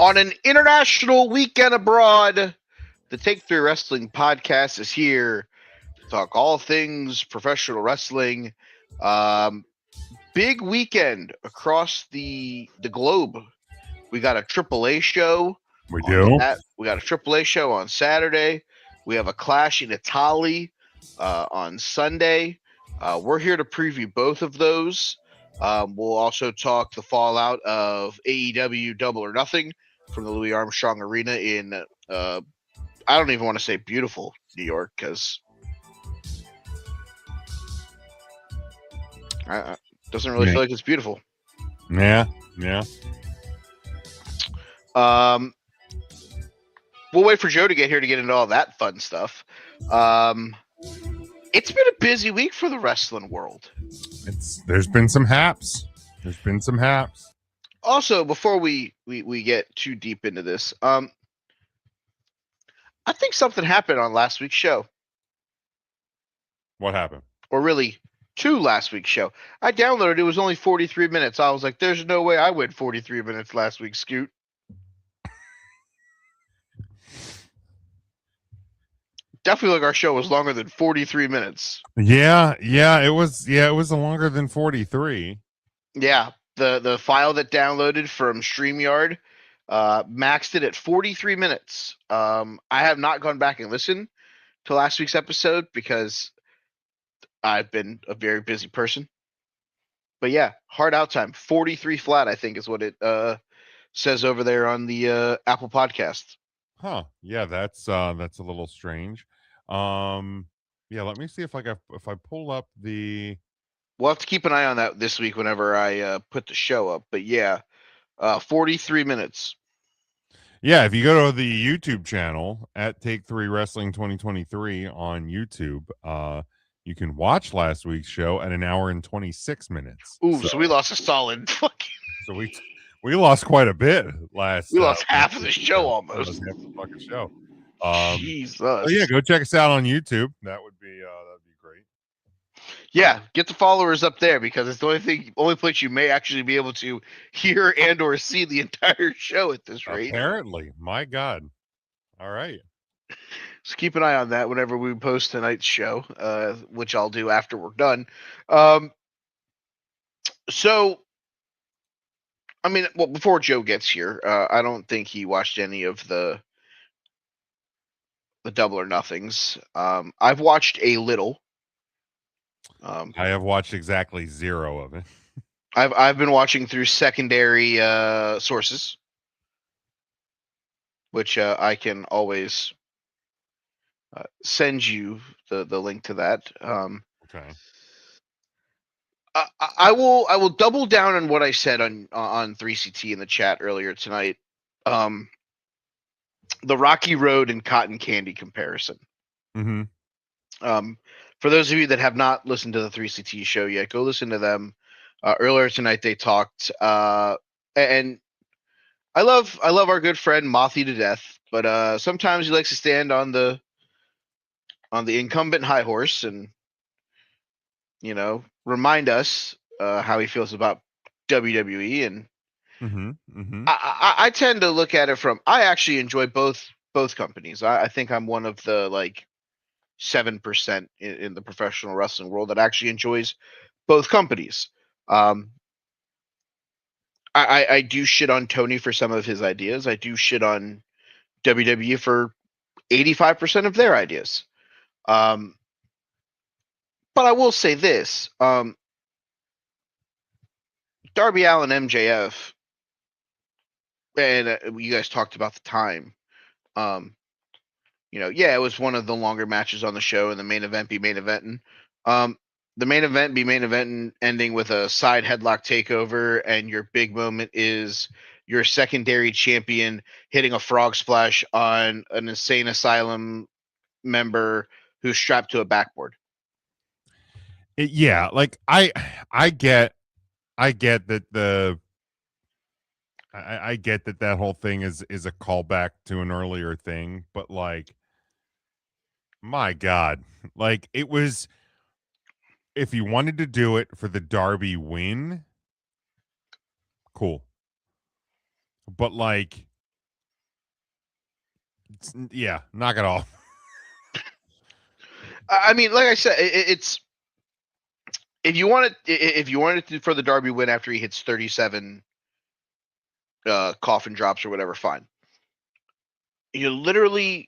On an international weekend abroad, the Take Three Wrestling podcast is here to talk all things professional wrestling. Um, Big weekend across the globe. We got a AAA show We on do. We got a AAA show on Saturday. We have a Clash in Italy on Sunday. We're here to preview both of those. We'll also talk the fallout of AEW Double or Nothing from the Louis Armstrong Arena in I don't even want to say beautiful New York because it doesn't really feel like it's beautiful. Yeah. Um, we'll wait for Joe to get here to get into all that fun stuff. It's been a busy week for the wrestling world. There's been some haps. Also, before we get too deep into this, I think something happened on last week's show. What happened? Or really, to last week's show. I downloaded it was only 43 minutes. I was like, there's no way I went 43 minutes last week, Scoot. Definitely like our show was longer than 43 minutes. Yeah, it was longer than 43. Yeah, the file that downloaded from StreamYard maxed it at 43 minutes. I have not gone back and listened to last week's episode because I've been a very busy person. But yeah, hard out time. 43 flat, I think, is what it says over there on the Apple Podcast. Huh. Yeah, that's a little strange. Yeah, let me see if I pull up the. We'll have to keep an eye on that this week whenever I put the show up. But yeah, 43 minutes. Yeah, if you go to the YouTube channel at Take Three Wrestling 2023 on YouTube, you can watch last week's show at 1 hour and 26 minutes. Ooh, so we lost a solid fucking. So we lost quite a bit last. We lost half of the show almost. Half the fucking show. Jesus. So yeah, go check us out on YouTube. That'd be great. Yeah, get the followers up there because it's the only place you may actually be able to hear and or see the entire show at this rate. Apparently, my God. All right. So keep an eye on that whenever we post tonight's show, which I'll do after we're done. So, I mean, well, before Joe gets here, I don't think he watched any of the Double or Nothings. I've watched a little. I have watched exactly 0 of it. I've been watching through secondary sources, which I can always send you the link to that. Okay. I will double down on what I said on 3CT in the chat earlier tonight. The Rocky Road and Cotton Candy comparison. Mm-hmm. For those of you that have not listened to the 3CT show yet, go listen to them. Earlier tonight they talked, and I love our good friend Mothy to death, but sometimes he likes to stand on the incumbent high horse and remind us how he feels about WWE. And I tend to look at it from I actually enjoy both companies. I think I'm one of the like 7% in the professional wrestling world that actually enjoys both companies. I do shit on Tony for some of his ideas. I do shit on WWE for 85% of their ideas. But I will say this. Darby Allin MJF, and you guys talked about the time. Yeah, it was one of the longer matches on the show, and the main event be main eventing. The main event be main eventing, ending with a side headlock takeover, and your big moment is your secondary champion hitting a frog splash on an insane asylum member who's strapped to a backboard. Yeah, like I get that I get that whole thing is a callback to an earlier thing, but like, my God, like it was. If you wanted to do it for the Darby win, cool. But like, Yeah, knock it off. I mean, like I said, it's if you wanted to, for the Darby win after he hits 37 coffin drops or whatever, fine. You literally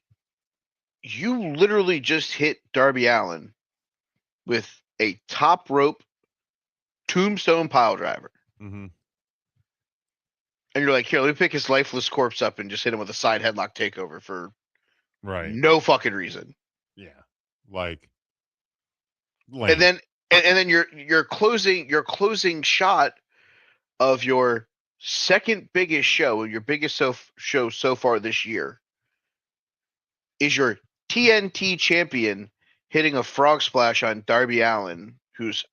just hit Darby Allin with a top rope tombstone pile driver. Mm-hmm. And you're like, here, let me pick his lifeless corpse up and just hit him with a side headlock takeover for Right. no fucking reason. Yeah. Like And lame. then your closing shot of your second biggest show, your biggest show so far this year, is your TNT champion hitting a frog splash on Darby Allin, who's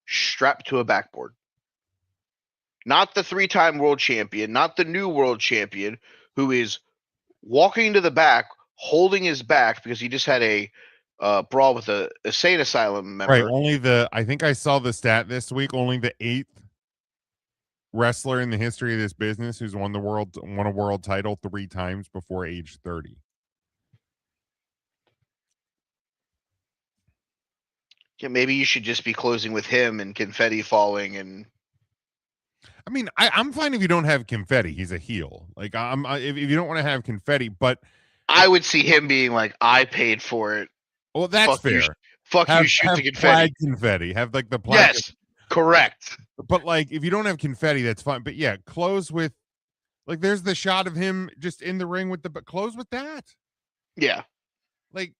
strapped to a backboard. Not the 3-time world champion, not the new world champion, who is walking to the back, holding his back because he just had a brawl with a insane asylum Right. member. Only the I think I saw the stat this week. Only the 8th wrestler in the history of this business who's won a world title 3 times before age 30. Yeah, maybe you should just be closing with him and confetti falling and I mean, I'm fine if you don't have confetti. He's a heel. Like if you don't want to have confetti, but I would see him being like, I paid for it. well, that's Fuck you. fair. Fuck you, shoot the Plaid confetti. confetti. Have like the plaid. Yes, correct. But like, if you don't have confetti, that's fine. But yeah, close with like. There's the shot of him just in the ring with but close with that. Yeah. Like,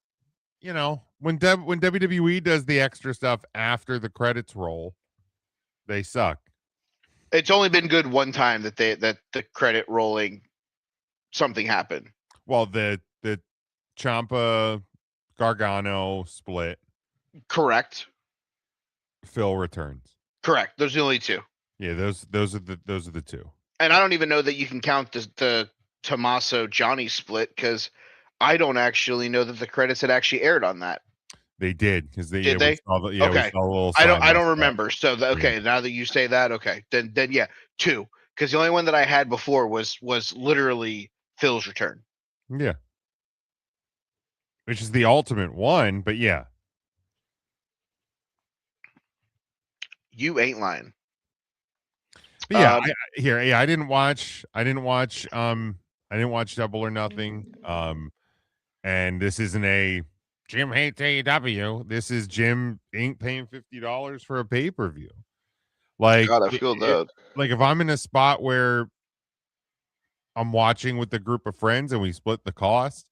when WWE does the extra stuff after the credits roll, they suck. It's only been good one time that the credit rolling something happened. Well, the Ciampa Gargano split. Correct. Phil returns. Correct. Those are the only two. Yeah, those are the two. And I don't even know that you can count the Tommaso Johnny split because I don't actually know that the credits had actually aired on that. They did because Did we they? saw we Okay. saw a little I sign-off don't stuff. remember. So okay, now that you say that, okay, then yeah, two. Because the only one that I had before was literally Phil's return. Yeah, which is the ultimate one. But yeah, You ain't lying. but yeah. I didn't watch. I didn't watch. I didn't watch Double or Nothing. And this isn't a Jim hates AEW. This is Jim ain't paying $50 for a pay per view. Like, God, I feel that. like if I'm in a spot where I'm watching with a group of friends and we split the cost,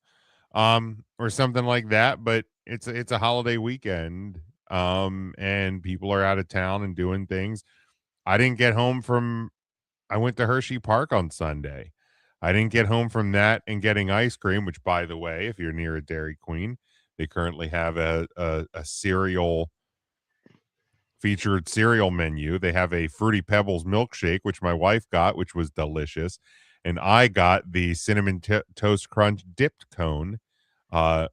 or something like that. But it's a holiday weekend, and people are out of town and doing things. I didn't get home from. I went to Hershey Park on Sunday. I didn't get home from that and getting ice cream, which, by the way, if you're near a Dairy Queen, they currently have a cereal featured cereal menu. They have a Fruity Pebbles milkshake, which my wife got, which was delicious. And I got the cinnamon toast crunch dipped cone. So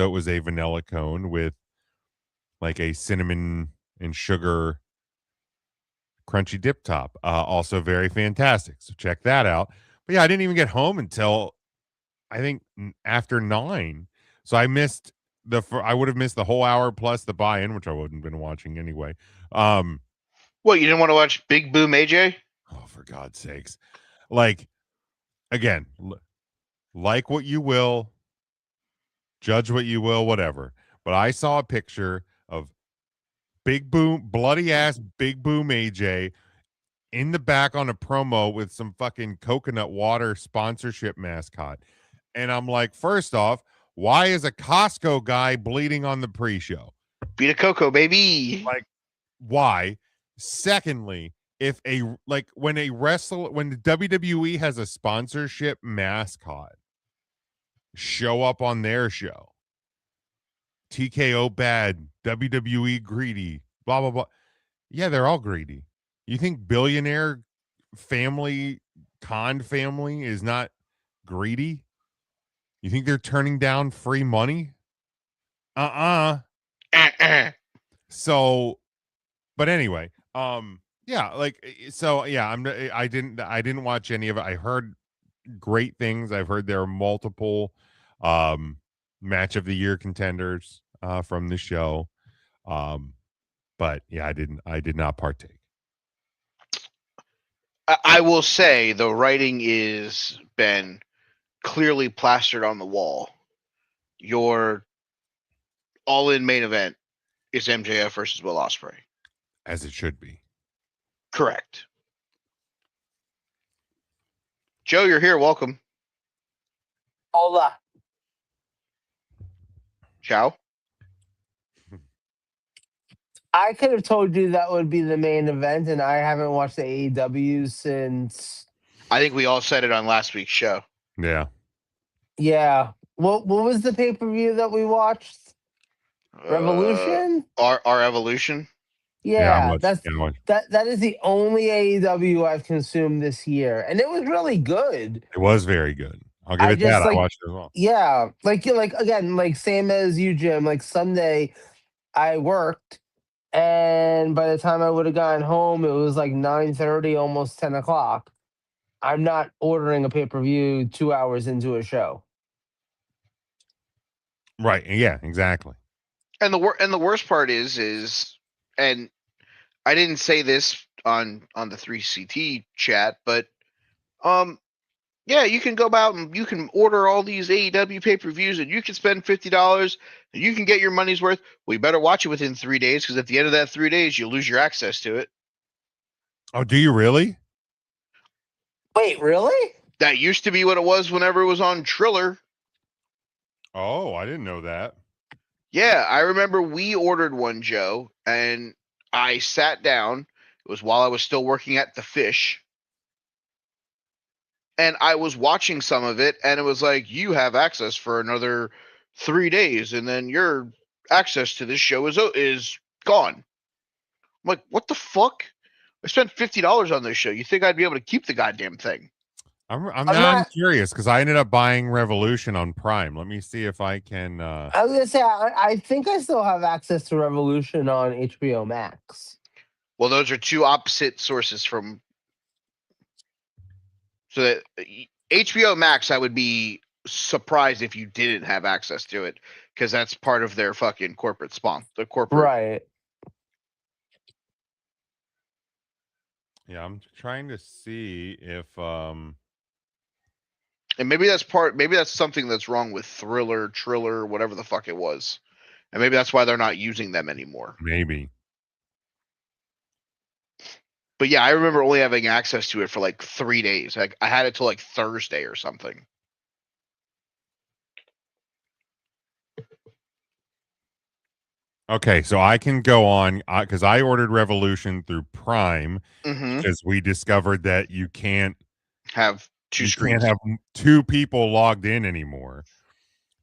it was a vanilla cone with like a cinnamon and sugar crunchy dip top. Also very fantastic. So check that out. But yeah, I didn't even get home until I think after 9. So I would have missed the whole hour plus the buy-in, which I wouldn't have been watching anyway. What, you didn't want to watch Big Boom AJ? Oh, for God's sakes. Like, again, like what you will, judge what you will, whatever. But I saw a picture of Big Boom, bloody ass Big Boom AJ in the back on a promo with some fucking coconut water sponsorship mascot. And I'm like, first off, why is a Costco guy bleeding on the pre-show? Beat a Coco, baby. Like, why? Secondly, if when the WWE has a sponsorship mascot show up on their show, TKO bad, WWE greedy, blah blah blah. Yeah, they're all greedy. You think billionaire family, Khan family, is not greedy? You think they're turning down free money? So, but anyway, yeah, so yeah, I didn't watch any of it. I heard great things. I've heard there are multiple match of the year contenders from the show. But yeah, I did not partake. I will say the writing is been clearly plastered on the wall. Your all-in main event is MJF versus Will Ospreay. As it should be. Correct. Joe, you're here. Welcome. Hola. Ciao. I could have told you that would be the main event, and I haven't watched the AEW since. I think we all said it on last week's show. Yeah. Yeah. What was the pay per view that we watched? Revolution. Our Evolution. Yeah, Yeah, that is the only AEW I've consumed this year, and it was really good. it was very good. I'll give I it that. just, I like- watched it as well. Yeah, like again, like same as you, Jim. Like Sunday, I worked, and by the time I would have gotten home, it was like 9:30, almost 10 o'clock. I'm not ordering a pay per view 2 hours into a show. Right. Yeah, exactly. And the worst part is, and I didn't say this on the 3CT chat, but yeah, you can go out and you can order all these AEW pay-per-views and you can spend $50 and you can get your money's worth. Well, you better watch it within 3 days, because at the end of that 3 days, you'll lose your access to it. Oh, do you really? Wait, really? That used to be what it was whenever it was on Triller. Oh, I didn't know that. Yeah, I remember we ordered one, Joe, and I sat down. It was while I was still working at the Fish. And I was watching some of it, and it was like, you have access for another 3 days, and then your access to this show is gone. I'm like, what the fuck? I spent $50 on this show. You think I'd be able to keep the goddamn thing? I'm not curious, because I ended up buying Revolution on Prime. Let me see if I can. I was gonna say I think I still have access to Revolution on HBO Max. Well, those are two opposite sources from. So that HBO Max, I would be surprised if you didn't have access to it, because that's part of their fucking corporate sponsor. The corporate. Right. Yeah, I'm trying to see if And maybe that's something that's wrong with Triller, whatever the fuck it was. And maybe that's why they're not using them anymore. maybe. But yeah, I remember only having access to it for like 3 days. Like I had it till like Thursday or something. Okay, so I can go on because I ordered Revolution through Prime Mm-hmm. because we discovered that you can't Have two you screens. can't have two people logged in anymore.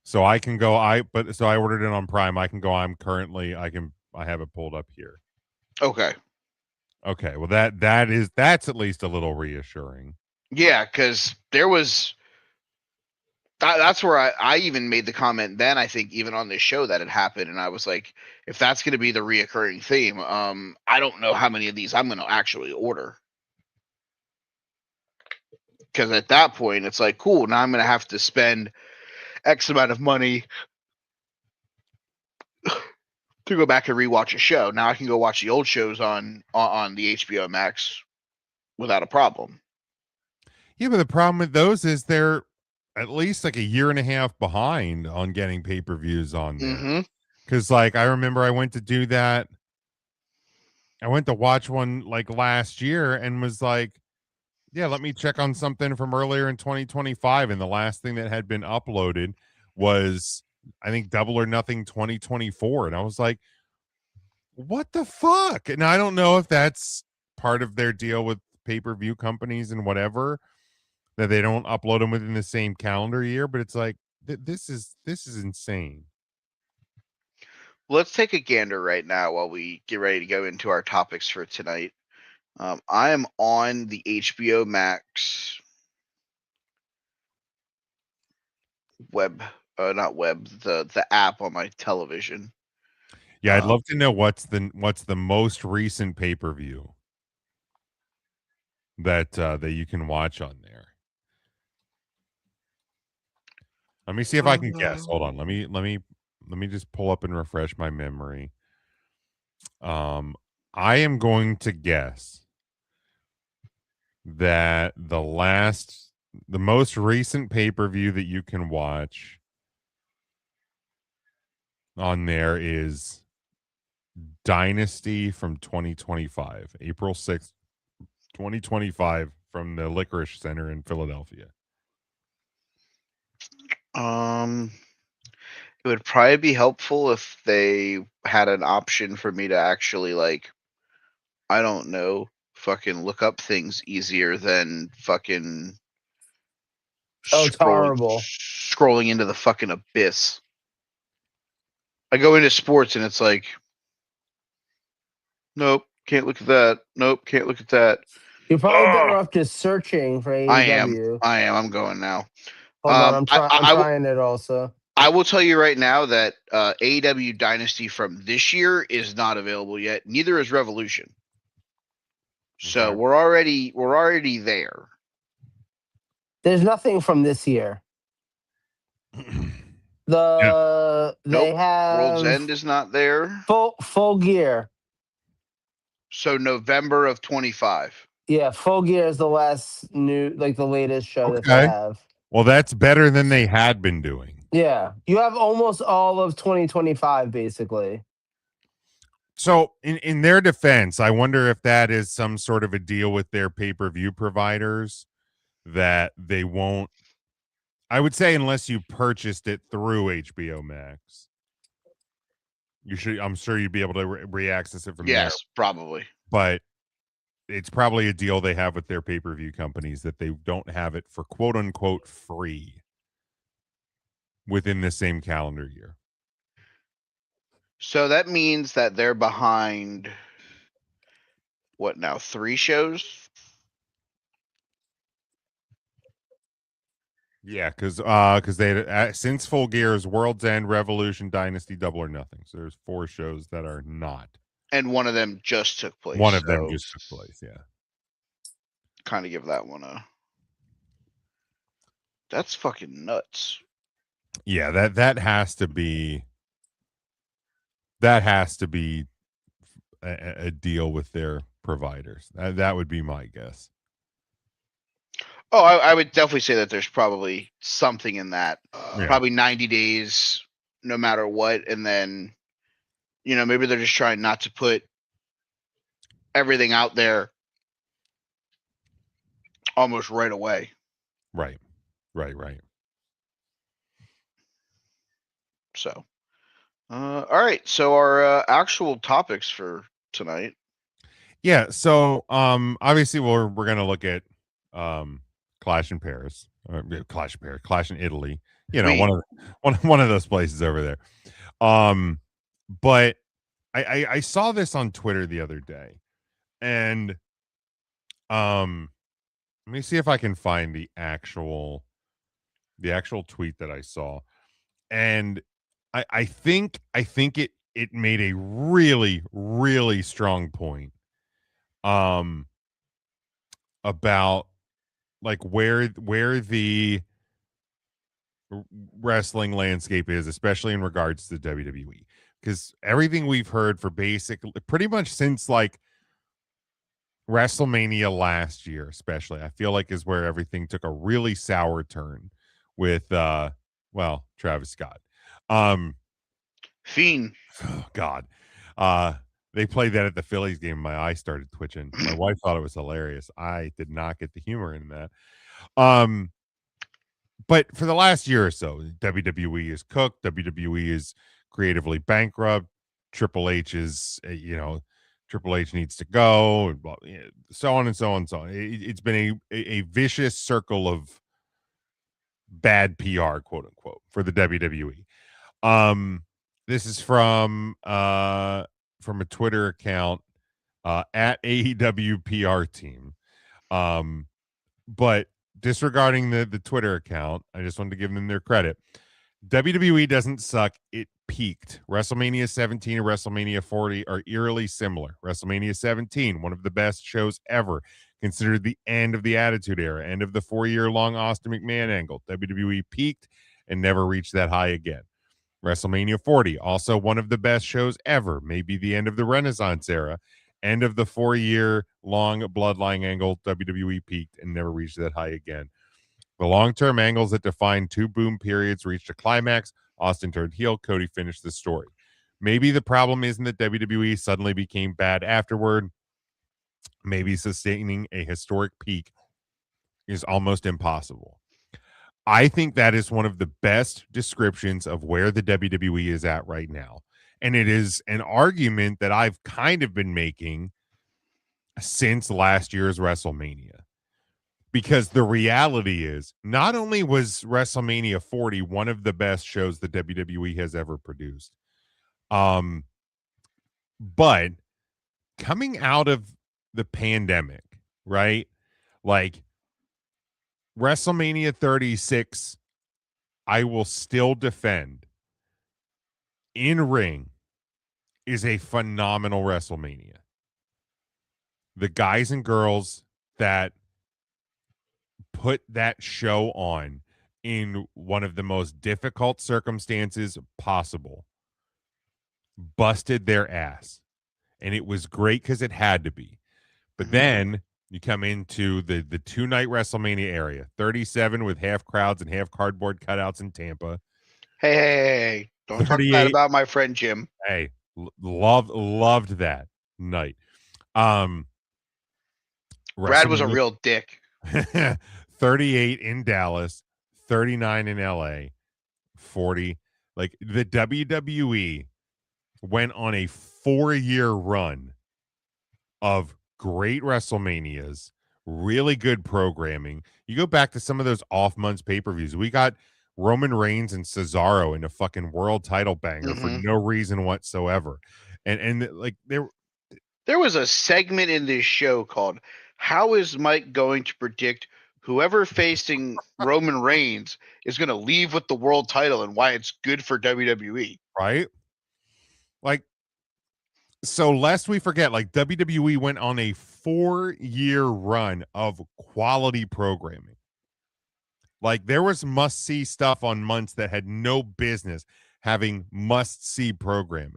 So I can go. So I ordered it on Prime. I can go. I have it pulled up here. Okay. Okay, well that's at least a little reassuring. Yeah, because there was. That's where I even made the comment then, I think, even on this show, that it happened, and I was like, if that's going to be the reoccurring theme, I don't know how many of these I'm going to actually order. Because at that point, it's like, cool, now I'm going to have to spend X amount of money to go back and rewatch a show. Now I can go watch the old shows on the HBO Max without a problem. Yeah, but the problem with those is they're at least like a year and a half behind on getting pay-per-views on there. Mm-hmm. Because like I remember I went to do that. I went to watch one like last year and was like, yeah, let me check on something from earlier in 2025. And the last thing that had been uploaded was, I think, Double or Nothing 2024. And I was like, what the fuck? And I don't know if that's part of their deal with pay-per-view companies and whatever, that they don't upload them within the same calendar year, but it's like this is insane. Let's take a gander right now while we get ready to go into our topics for tonight. I am on the HBO Max not web, the app on my television. Yeah, I'd love to know what's the most recent pay-per-view that you can watch on there. Let me see if I can guess. Hold on. Let me just pull up and refresh my memory. I am going to guess that the most recent pay-per-view that you can watch on there is Dynasty from 2025, April 6th, 2025, from the Licorice Center in Philadelphia. It would probably be helpful if they had an option for me to actually, like, I don't know, fucking look up things easier than fucking Oh, it's horrible. scrolling into the fucking abyss. I go into sports and it's like, nope, can't look at that. Nope, can't look at that. You're probably better Ugh. off just searching for I am. AEW. I'm going now. Hold on, I'm I trying it also. I will tell you right now that AEW Dynasty from this year is not available yet. Neither is Revolution. So Okay. we're already there. There's nothing from this year. Nope. They World's have End is not there. full gear. So November of 25. Yeah, Full Gear is the last the latest show that they Okay. have. Well, that's better than they had been doing. Yeah, you have almost all of 2025 basically. So, in their defense, I wonder if that is some sort of a deal with their pay-per-view providers that they won't. I would say unless you purchased it through HBO Max, you should. I'm sure you'd be able to re-access it from there. Yes, probably. But it's probably a deal they have with their pay-per-view companies that they don't have it for quote unquote free within the same calendar year. So that means that they're behind what now? 3 shows? Yeah, because they since Full Gear's World's End, Revolution, Dynasty, Double or Nothing. So there's 4 shows that are not. And one of them just took place. One of them just took place. Yeah. Kind of give that one a. That's fucking nuts. Yeah, that has to be a deal with their providers. That would be my guess. Oh, I would definitely say that there's probably something in that. Yeah. Probably 90 days, no matter what, and then, maybe they're just trying not to put everything out there almost right away. Right. So, all right. So our actual topics for tonight. Yeah. So, obviously we're gonna look at Clash in Paris, Clash in Italy. One of those places over there. But I saw this on Twitter the other day, and let me see if I can find the actual tweet that I saw, and I think it made a really, really strong point about like where the wrestling landscape is, especially in regards to WWE, because everything we've heard for pretty much since like WrestleMania last year, especially, I feel like is where everything took a really sour turn with Travis Scott. Fiend. Oh God. They played that at the Phillies game. My eye started twitching. My wife thought it was hilarious. I did not get the humor in that. But for the last year or so, WWE is cooked. WWE is creatively bankrupt. Triple H is, Triple H needs to go, and so on and so on and so on. It's been a vicious circle of bad PR, quote unquote, for the WWE. This is from a Twitter account at AEW PR team. But disregarding the Twitter account, I just wanted to give them their credit. WWE doesn't suck. It peaked. WrestleMania 17 and WrestleMania 40 are eerily similar. WrestleMania 17, one of the best shows ever, considered the end of the Attitude Era, end of the 4-year-long Austin McMahon angle. WWE peaked and never reached that high again. WrestleMania 40, also one of the best shows ever, maybe the end of the Renaissance era, end of the 4-year long bloodline angle. WWE peaked and never reached that high again. The long-term angles that defined two boom periods reached a climax. Austin turned heel. Cody finished the story. Maybe the problem isn't that WWE suddenly became bad afterward. Maybe sustaining a historic peak is almost impossible. I think that is one of the best descriptions of where the WWE is at right now. And it is an argument that I've kind of been making since last year's WrestleMania. Because the reality is, not only was WrestleMania 40 one of the best shows the WWE has ever produced, but coming out of the pandemic, right? Like WrestleMania 36, I will still defend in ring is a phenomenal WrestleMania. The guys and girls that put that show on in one of the most difficult circumstances possible busted their ass. And it was great because it had to be. But then you come into the 2-night WrestleMania area, 37 with half crowds and half cardboard cutouts in Tampa. Hey. Don't talk bad 38. about my friend Jim. Hey, loved that night. Brad was a real dick. 38 in Dallas, 39 in LA, 40. Like the WWE went on a 4-year run of great WrestleManias, really good programming. You go back to some of those off months pay-per-views. We got Roman Reigns and Cesaro in a fucking world title banger for no reason whatsoever. And like there was a segment in this show called "How is Mike going to predict whoever facing Roman Reigns is going to leave with the world title and why it's good for WWE?" Right? Like, so lest we forget, like WWE went on a 4-year run of quality programming. Like there was must-see stuff on months that had no business having must-see programming.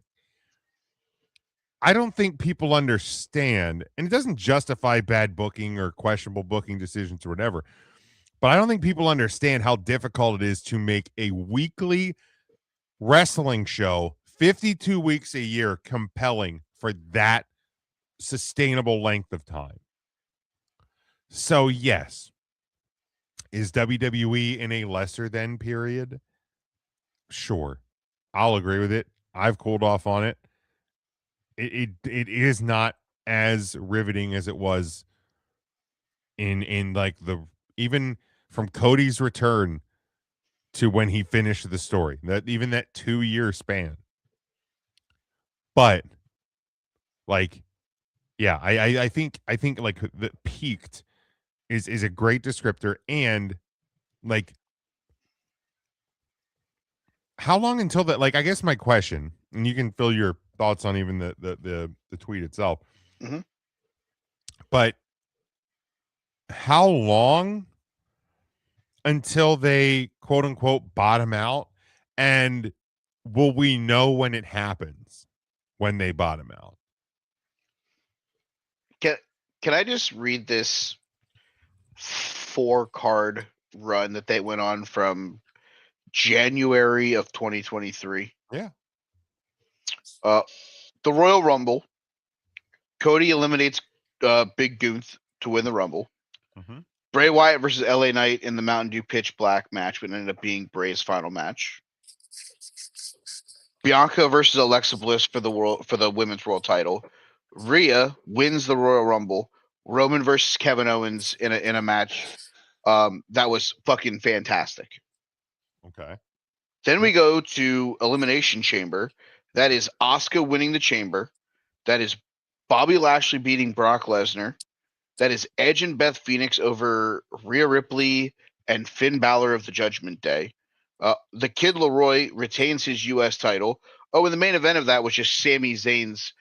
I don't think people understand, and it doesn't justify bad booking or questionable booking decisions or whatever, but I don't think people understand how difficult it is to make a weekly wrestling show 52 weeks a year compelling for that sustainable length of time. So, yes, is WWE in a lesser than period? Sure. I'll agree with it. I've cooled off on it. It is not as riveting as it was in like the even from Cody's return to when he finished the story. That even that 2-year span. But like, yeah, I think like the peaked is a great descriptor. And like, how long until that? Like, I guess my question, and you can fill your thoughts on even the tweet itself. But how long until they quote unquote bottom out? And will we know when it happens, when they bottom out? Can I just read this 4-card run that they went on from January of 2023? Yeah. The Royal Rumble. Cody eliminates Big Gunther to win the Rumble. Bray Wyatt versus LA Knight in the Mountain Dew Pitch Black match, but ended up being Bray's final match. Bianca versus Alexa Bliss for the women's world title. Rhea wins the Royal Rumble. Roman versus Kevin Owens in a match that was fucking fantastic. Okay. Then we go to Elimination Chamber. That is Asuka winning the Chamber. That is Bobby Lashley beating Brock Lesnar. That is Edge and Beth Phoenix over Rhea Ripley and Finn Balor of the Judgment Day. The Kid Leroy retains his U.S. title. Oh, and the main event of that was just Sami Zayn's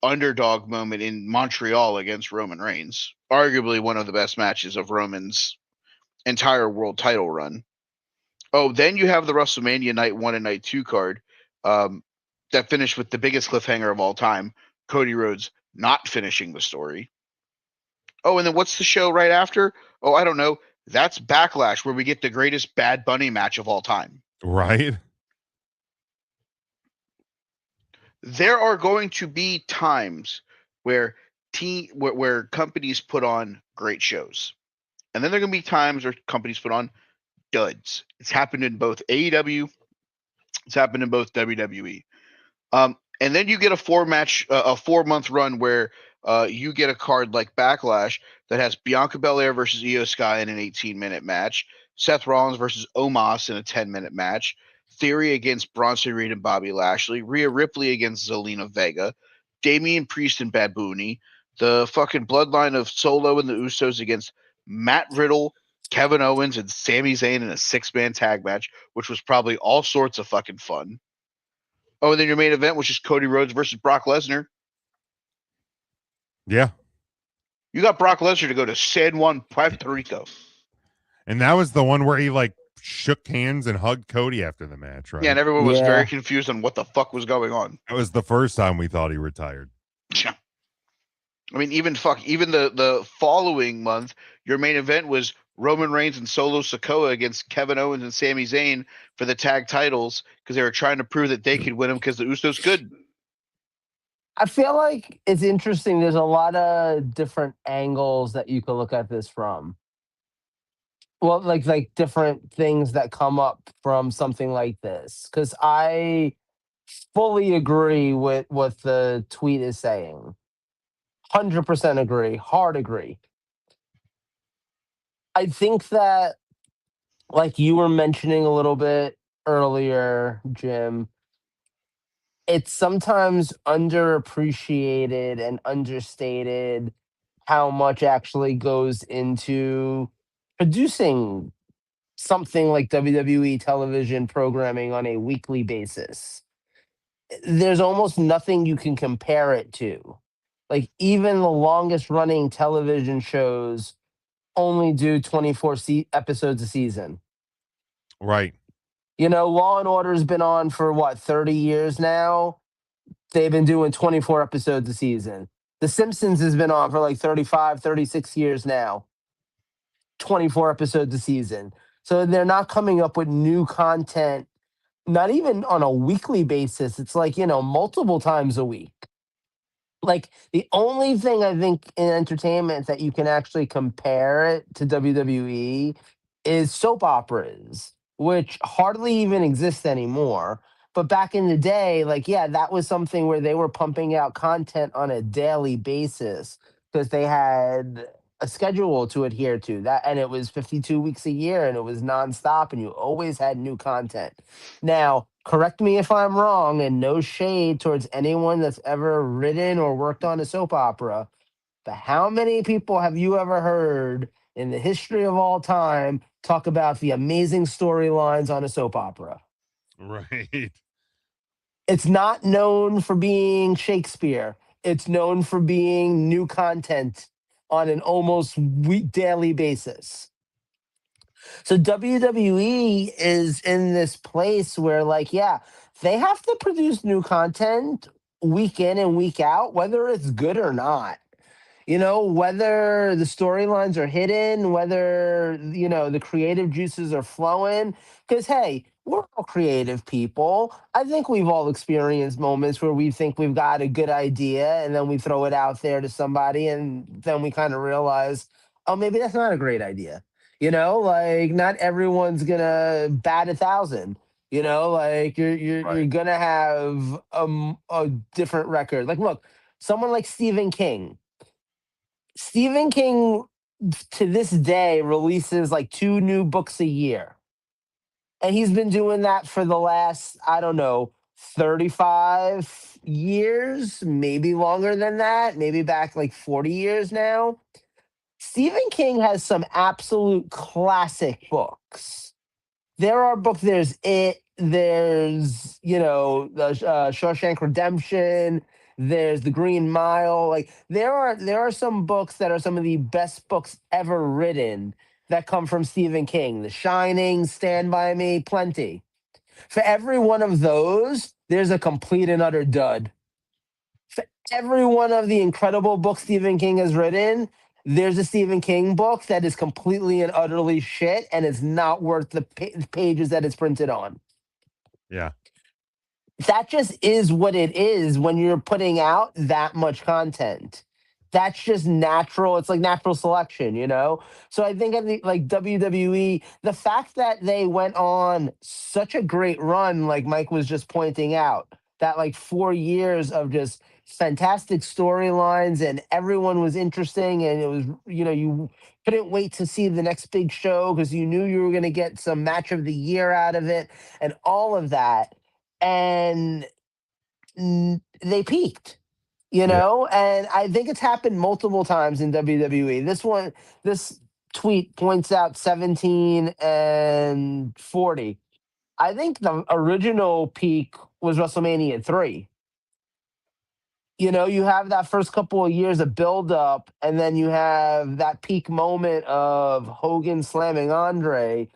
underdog moment in Montreal against Roman Reigns. Arguably one of the best matches of Roman's entire world title run. Oh, then you have the WrestleMania Night 1 and Night 2 card um, that finished with the biggest cliffhanger of all time, Cody Rhodes not finishing the story. Oh, and then what's the show right after? Oh, I don't know. That's Backlash, where we get the greatest Bad Bunny match of all time. Right? There are going to be times where where companies put on great shows. And then there are going to be times where companies put on duds. It's happened in both AEW, it's happened in both WWE. And then you get a 4-month run where you get a card like Backlash that has Bianca Belair versus Io Sky in an 18-minute match, Seth Rollins versus Omos in a 10-minute match, Theory against Bronson Reed and Bobby Lashley, Rhea Ripley against Zelina Vega, Damian Priest and Babooni, the fucking bloodline of Solo and the Usos against Matt Riddle, Kevin Owens, and Sami Zayn in a 6-man tag match, which was probably all sorts of fucking fun. Oh, and then your main event, which is Cody Rhodes versus Brock Lesnar. Yeah. You got Brock Lesnar to go to San Juan, Puerto Rico. And that was the one where he like shook hands and hugged Cody after the match, right? Yeah, and everyone was Yeah. very confused on what the fuck was going on. That was the first time we thought he retired. Yeah. I mean, even the following month, your main event was Roman Reigns and Solo Sikoa against Kevin Owens and Sami Zayn for the tag titles because they were trying to prove that they could win them because the Usos could. I feel like it's interesting. There's a lot of different angles that you could look at this from. Well, like different things that come up from something like this. Because I fully agree with what the tweet is saying. 100% agree. Hard agree. I think that, like you were mentioning a little bit earlier, Jim, it's sometimes underappreciated and understated how much actually goes into producing something like WWE television programming on a weekly basis. There's almost nothing you can compare it to. Like, even the longest running television shows only do 24 episodes a season. Right. You know, Law and Order's been on for what, 30 years now? They've been doing 24 episodes a season. The Simpsons has been on for like 35, 36 years now. 24 episodes a season. So they're not coming up with new content, not even on a weekly basis. It's like, multiple times a week. Like, the only thing I think in entertainment that you can actually compare it to WWE is soap operas, which hardly even exist anymore. But back in the day, like, yeah, that was something where they were pumping out content on a daily basis because they had a schedule to adhere to that, and it was 52 weeks a year, and it was nonstop, and you always had new content. Now, correct me if I'm wrong, and no shade towards anyone that's ever written or worked on a soap opera, but how many people have you ever heard in the history of all time talk about the amazing storylines on a soap opera? Right. It's not known for being Shakespeare. It's known for being new content on an almost daily basis. So WWE is in this place where, like, yeah, they have to produce new content week in and week out, whether it's good or not. Whether the storylines are hidden, whether, the creative juices are flowing. Because, hey, we're all creative people. I think we've all experienced moments where we think we've got a good idea and then we throw it out there to somebody and then we kind of realize, oh, maybe that's not a great idea. Like, not everyone's gonna bat 1,000. Like, you're gonna have a different record. Like, look, someone like Stephen King. Stephen King to this day releases like 2 new books a year. And he's been doing that for the last, I don't know, 35 years, maybe longer than that, maybe back like 40 years now. Stephen King has some absolute classic books. There are books, there's, the Shawshank Redemption, there's The Green Mile. Like, there are some books that are some of the best books ever written that come from Stephen King. The Shining, Stand By Me, plenty. For every one of those, there's a complete and utter dud. For every one of the incredible books Stephen King has written, there's a Stephen King book that is completely and utterly shit and is not worth the pages that it's printed on. Yeah. That just is what it is when you're putting out that much content. That's just natural. It's like natural selection, you know? So I think at the, like WWE, the fact that they went on such a great run, like Mike was just pointing out, that like 4 years of just fantastic storylines and everyone was interesting and it was, you couldn't wait to see the next big show because you knew you were going to get some match of the year out of it and all of that and they peaked, Yeah. and I think it's happened multiple times in WWE. This tweet points out 17 and 40. I think the original peak was WrestleMania 3. You have that first couple of years of build up, and then you have that peak moment of Hogan slamming Andre,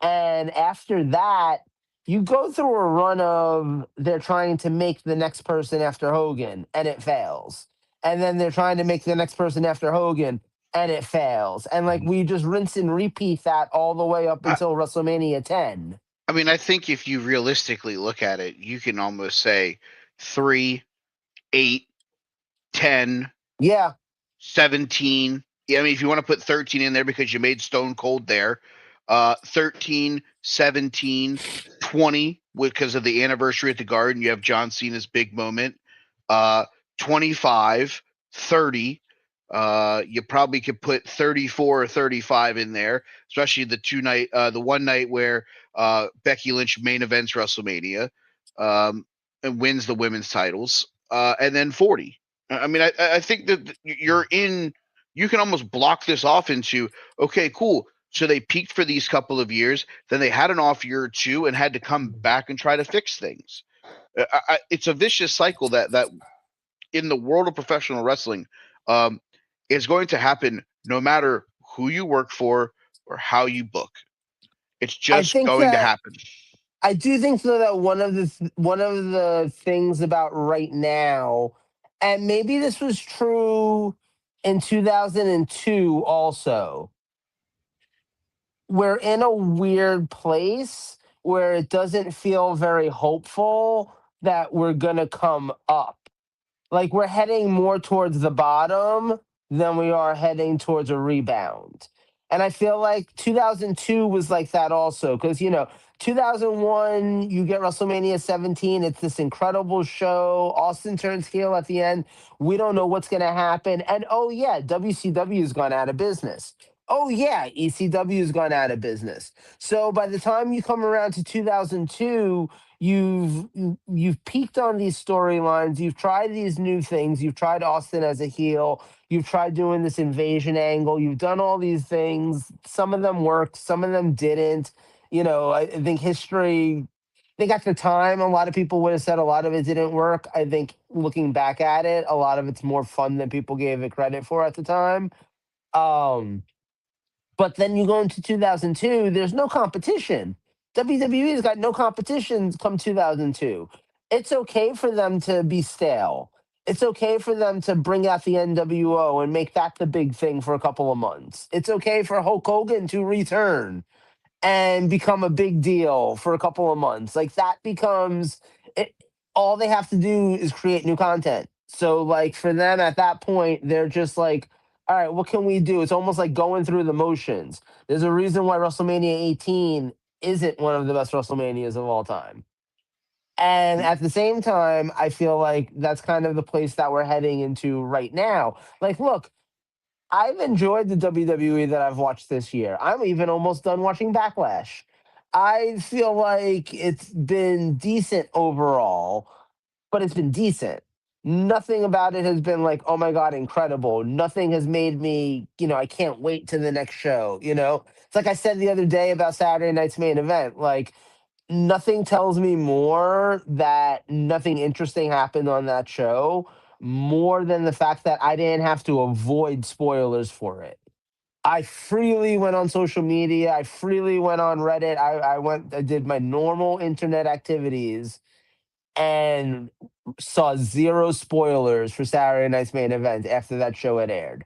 and after that, you go through a run of they're trying to make the next person after Hogan and it fails. And then they're trying to make the next person after Hogan and it fails. And like Mhm. we just rinse and repeat that all the way up I, until WrestleMania 10. I mean, I think if you realistically look at it, you can almost say 3, 8, 10, Yeah. 17. Yeah, I mean, if you want to put 13 in there because you made Stone Cold there, 13, 17, 20 because of the anniversary at the Garden. You have John Cena's big moment. 25, 30. You probably could put 34 or 35 in there, especially the one night where Becky Lynch main events WrestleMania and wins the women's titles, and then 40. I mean, I think that you can almost block this off into, okay, cool. So they peaked for these couple of years, then they had an off year or two and had to come back and try to fix things. It's a vicious cycle that in the world of professional wrestling um, is going to happen no matter who you work for or how you book. It's I just think going to that happen. I do think though that one of the things about right now, and maybe this was true in 2002 also, we're in a weird place where it doesn't feel very hopeful that we're going to come up. Like we're heading more towards the bottom than we are heading towards a rebound. And I feel like 2002 was like that also because 2001 you get WrestleMania 17, it's this incredible show. Austin turns heel at the end. We don't know what's going to happen. And oh yeah, WCW's gone out of business. Oh yeah, ECW's gone out of business. So by the time you come around to 2002, you've peaked on these storylines, you've tried these new things, you've tried Austin as a heel, you've tried doing this invasion angle, you've done all these things, some of them worked, some of them didn't. I think I think at the time a lot of people would have said a lot of it didn't work. I think looking back at it, a lot of it's more fun than people gave it credit for at the time. Um but then you go into 2002, there's no competition. WWE's got no competition come 2002. It's okay for them to be stale. It's okay for them to bring out the NWO and make that the big thing for a couple of months. It's okay for Hulk Hogan to return and become a big deal for a couple of months. Like that becomes it, all they have to do is create new content. So like for them at that point, they're just like, all right, what can we do? It's almost like going through the motions. There's a reason why WrestleMania 18 isn't one of the best WrestleManias of all time. And at the same time, I feel like that's kind of the place that we're heading into right now. Like, look, I've enjoyed the WWE that I've watched this year. I'm even almost done watching Backlash. I feel like it's been decent overall, but it's been decent. Nothing about it has been like, oh my God, incredible. Nothing has made me, I can't wait to the next show. It's like I said the other day about Saturday night's main event. Like, nothing tells me more that nothing interesting happened on that show more than the fact that I didn't have to avoid spoilers for it. I freely went on social media. I freely went on Reddit. I did my normal internet activities and saw zero spoilers for Saturday night's main event after that show had aired.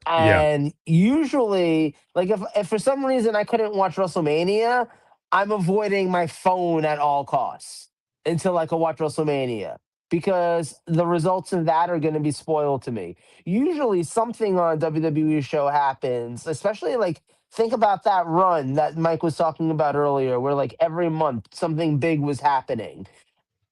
Yeah. And usually, like if for some reason I couldn't watch WrestleMania, I'm avoiding my phone at all costs until I can watch WrestleMania because the results of that are going to be spoiled to me. Usually, something on a WWE show happens, especially like think about that run that Mike was talking about earlier, where like every month something big was happening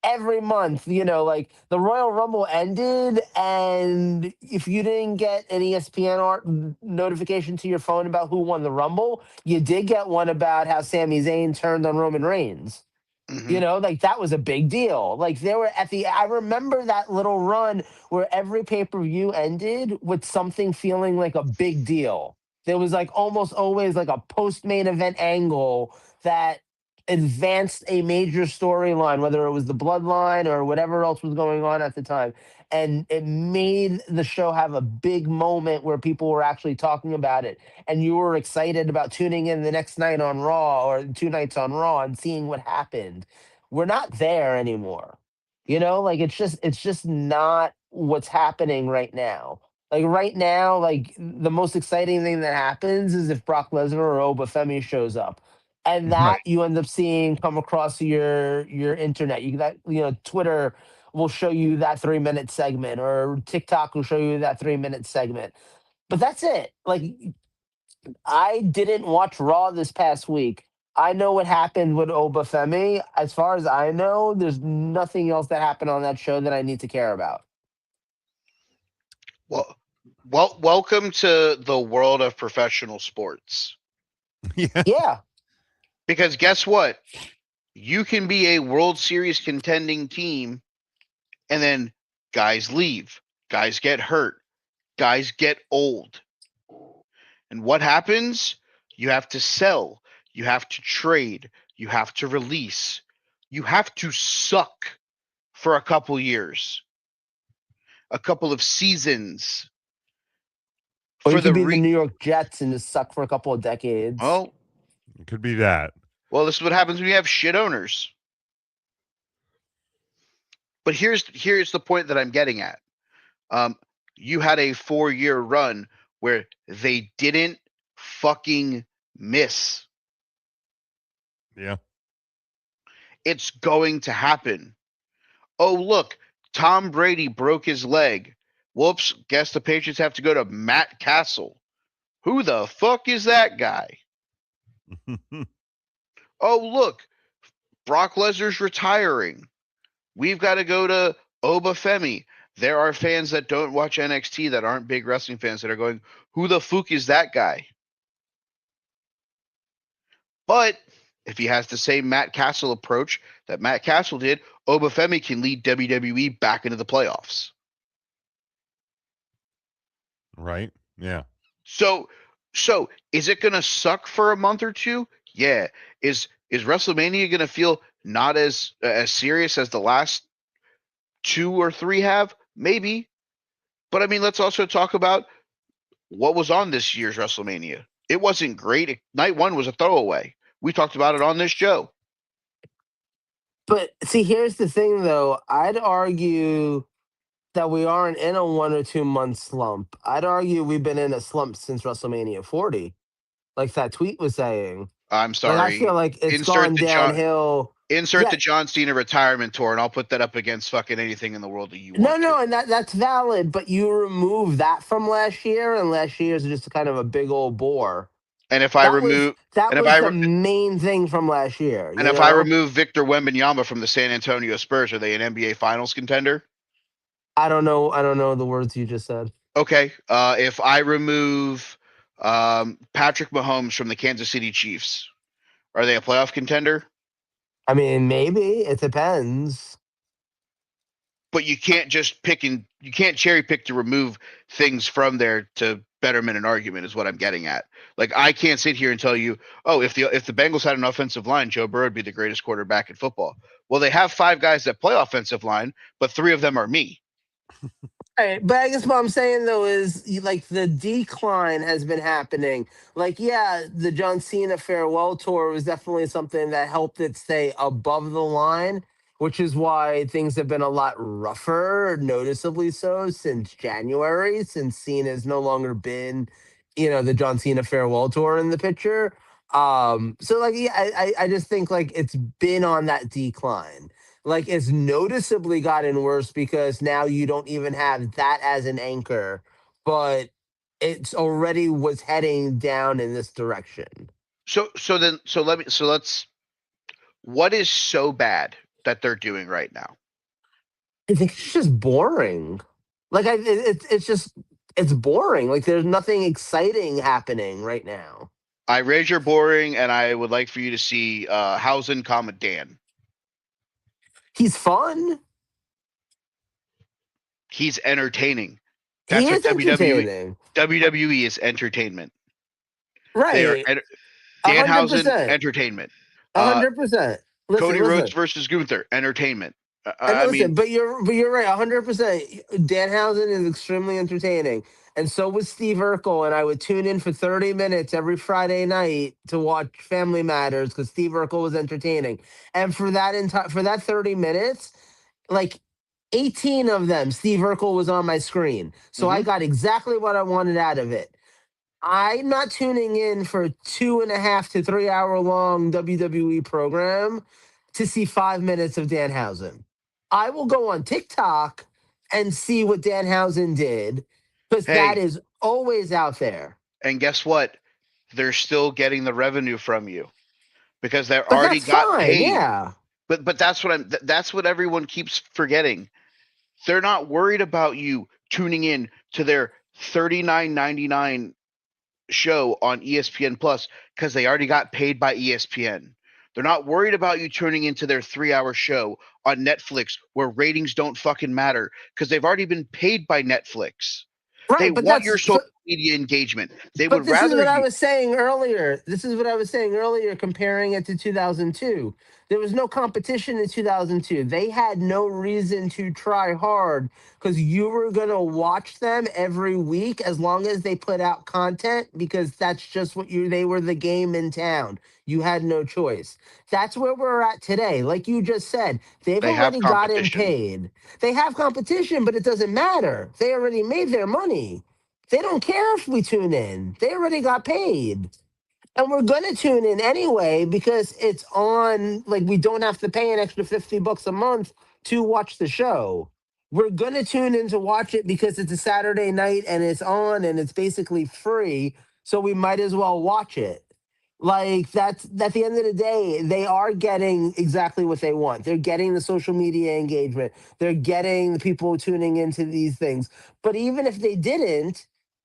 every month, like the Royal Rumble ended, and if you didn't get an ESPN notification to your phone about who won the Rumble, you did get one about how Sami Zayn turned on Roman Reigns. Mhm. Like that was a big deal. Like there were I remember that little run where every pay per view ended with something feeling like a big deal. There was like almost always like a post main event angle that advanced a major storyline, whether it was the bloodline or whatever else was going on at the time. And it made the show have a big moment where people were actually talking about it. And you were excited about tuning in the next night on Raw or 2 nights on Raw and seeing what happened. We're not there anymore. Like it's just not what's happening right now. Like right now, like the most exciting thing that happens is if Brock Lesnar or Obafemi shows up. And Right. that you end up seeing come across your internet. Twitter will show you that 3 minute segment, or TikTok will show you that 3 minute segment. But that's it. Like I didn't watch Raw this past week. I know what happened with Obafemi. As far as I know, there's nothing else that happened on that show that I need to care about. Welcome to the world of professional sports. Yeah. Yeah. Because guess what? You can be a World Series contending team, and then guys leave, guys get hurt, guys get old. And what happens? You have to sell, you have to trade, you have to release, you have to suck for a couple years, a couple of seasons Or you for could the be the New York Jets and just suck for a couple of decades. oh, It could be that. well, this is what happens when you have shit owners. But here's the point that I'm getting at. Um, you had a 4-year run where they didn't fucking miss. Yeah. It's going to happen. Oh, look, Tom Brady broke his leg. Whoops, guess the Patriots have to go to Matt Castle. Who the fuck is that guy? Oh, look, Brock Lesnar's retiring. We've got to go to Obafemi. There are fans that don't watch NXT that aren't big wrestling fans that are going, who the fuck is that guy? But if he has the same Matt Castle approach that Matt Castle did, Obafemi can lead WWE back into the playoffs. Right. Yeah. So is it going to suck for a month or two? Yeah. Is WrestleMania going to feel not as serious as the last 2 or 3 have? Maybe. But I mean, let's also talk about what was on this year's WrestleMania. It wasn't great. Night 1 was a throwaway. We talked about it on this show. But see, here's the thing though. I'd argue that we aren't in a 1 or 2 month slump. I'd argue we've been in a slump since WrestleMania 40, like that tweet was saying. I'm Like I sorry. feel like it's Insert gone the John downhill. insert Yeah, the John Cena retirement tour, and I'll put that up against fucking anything in the world that you no, want to. no, and that's valid. But you remove that from last year, and last year's just kind of a big old bore. And if I That was remove that and if was I the re- main thing from last year. and if I remove Victor Wembanyama from the San Antonio Spurs, are they an NBA Finals contender? I don't know. I don't know the words you just said. Okay. If I remove Patrick Mahomes from the Kansas City Chiefs, are they a playoff contender? I mean, maybe it depends. But you can't you can't cherry pick to remove things from there to betterment an argument is what I'm getting at. Like I can't sit here and tell you, oh, if the Bengals had an offensive line, Joe Burrow would be the greatest quarterback in football. Well, they have 5 guys that play offensive line, but 3 of them are me. Right, but I guess what I'm saying though is like the decline has been happening. Like, yeah, the John Cena farewell tour was definitely something that helped it stay above the line, which is why things have been a lot rougher, noticeably so since January, since Cena has no longer been, the John Cena farewell tour in the picture. So like, yeah, I just think like it's been on that decline. Like it's noticeably gotten worse because now you don't even have that as an anchor, but it's already was heading down in this direction. So let's what is so bad that they're doing right now? I think it's just boring. Like it's just it's boring. Like there's nothing exciting happening right now. I raise your boring, and I would like for you to see Hausen, Dan. He's fun. He's entertaining. He That's what is entertaining. WWE is entertainment. They are Right. A hundred Danhausen percent. entertainment. A Uh, hundred percent. Cody Listen, Rhodes listen. versus Gunther entertainment. And I mean, listen, but you're right, 100%. Danhausen is extremely entertaining, and so was Steve Urkel. And I would tune in for 30 minutes every Friday night to watch Family Matters because Steve Urkel was entertaining. And for that 30 minutes, like 18 of them, Steve Urkel was on my screen, so I mhm. got exactly what I wanted out of it. I'm not tuning in for a 2.5 to 3 hour long WWE program to see 5 minutes of Danhausen. I will go on TikTok and see what Danhausen did because that Hey, is always out there. and guess what? They're still getting the revenue from you because they But already that's got fine. paid. Yeah. But that's what everyone keeps forgetting. They're not worried about you tuning in to their 39.99 show on ESPN Plus because they already got paid by ESPN. They're not worried about you tuning into their 3 hour show on Netflix where ratings don't fucking matter because they've already been paid by Netflix. They Right. But want that's your social media engagement. They But would this is rather what I you. was saying earlier. This is what I was saying earlier, comparing it to 2002. There was no competition in 2002. They had no reason to try hard because you were going to watch them every week as long as they put out content because that's just they were the game in town. You had no choice. That's where we're at today. Like you just said, they've They have already gotten competition. paid. They have competition, but it doesn't matter. They already made their money. They don't care if we tune in. They already got paid. And we're going to tune in anyway because it's on. Like, we don't have to pay an extra $50 a month to watch the show. We're going to tune in to watch it because it's a Saturday night and it's on and it's basically free. So we might as well watch it. Like, that's at the end of the day, they are getting exactly what they want. They're getting the social media engagement, they're getting the people tuning into these things. But even if they didn't,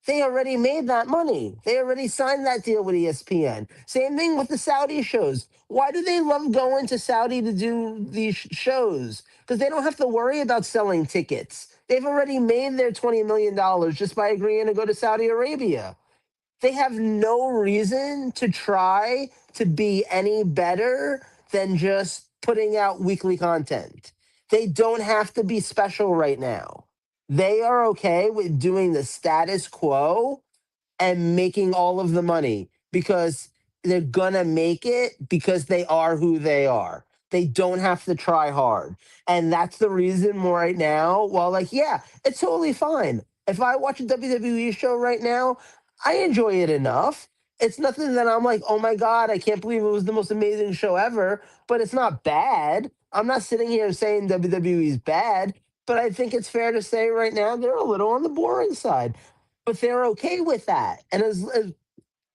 they already made that money. They already signed that deal with ESPN. Same thing with the Saudi shows. Why do they love going to Saudi to do these shows? Because they don't have to worry about selling tickets. They've already made their $20 million just by agreeing to go to Saudi Arabia. They have no reason to try to be any better than just putting out weekly content. They don't have to be special right now. They are okay with doing the status quo and making all of the money because they're gonna make it because they are who they are. They don't have to try hard. And that's the reason right now, well, like, yeah, it's totally fine. If I watch a WWE show right now, I enjoy it enough. It's nothing that I'm like, oh my God, I can't believe it was the most amazing show ever, but it's not bad. I'm not sitting here saying WWE is bad, but I think it's fair to say right now they're a little on the boring side, but they're okay with that. And as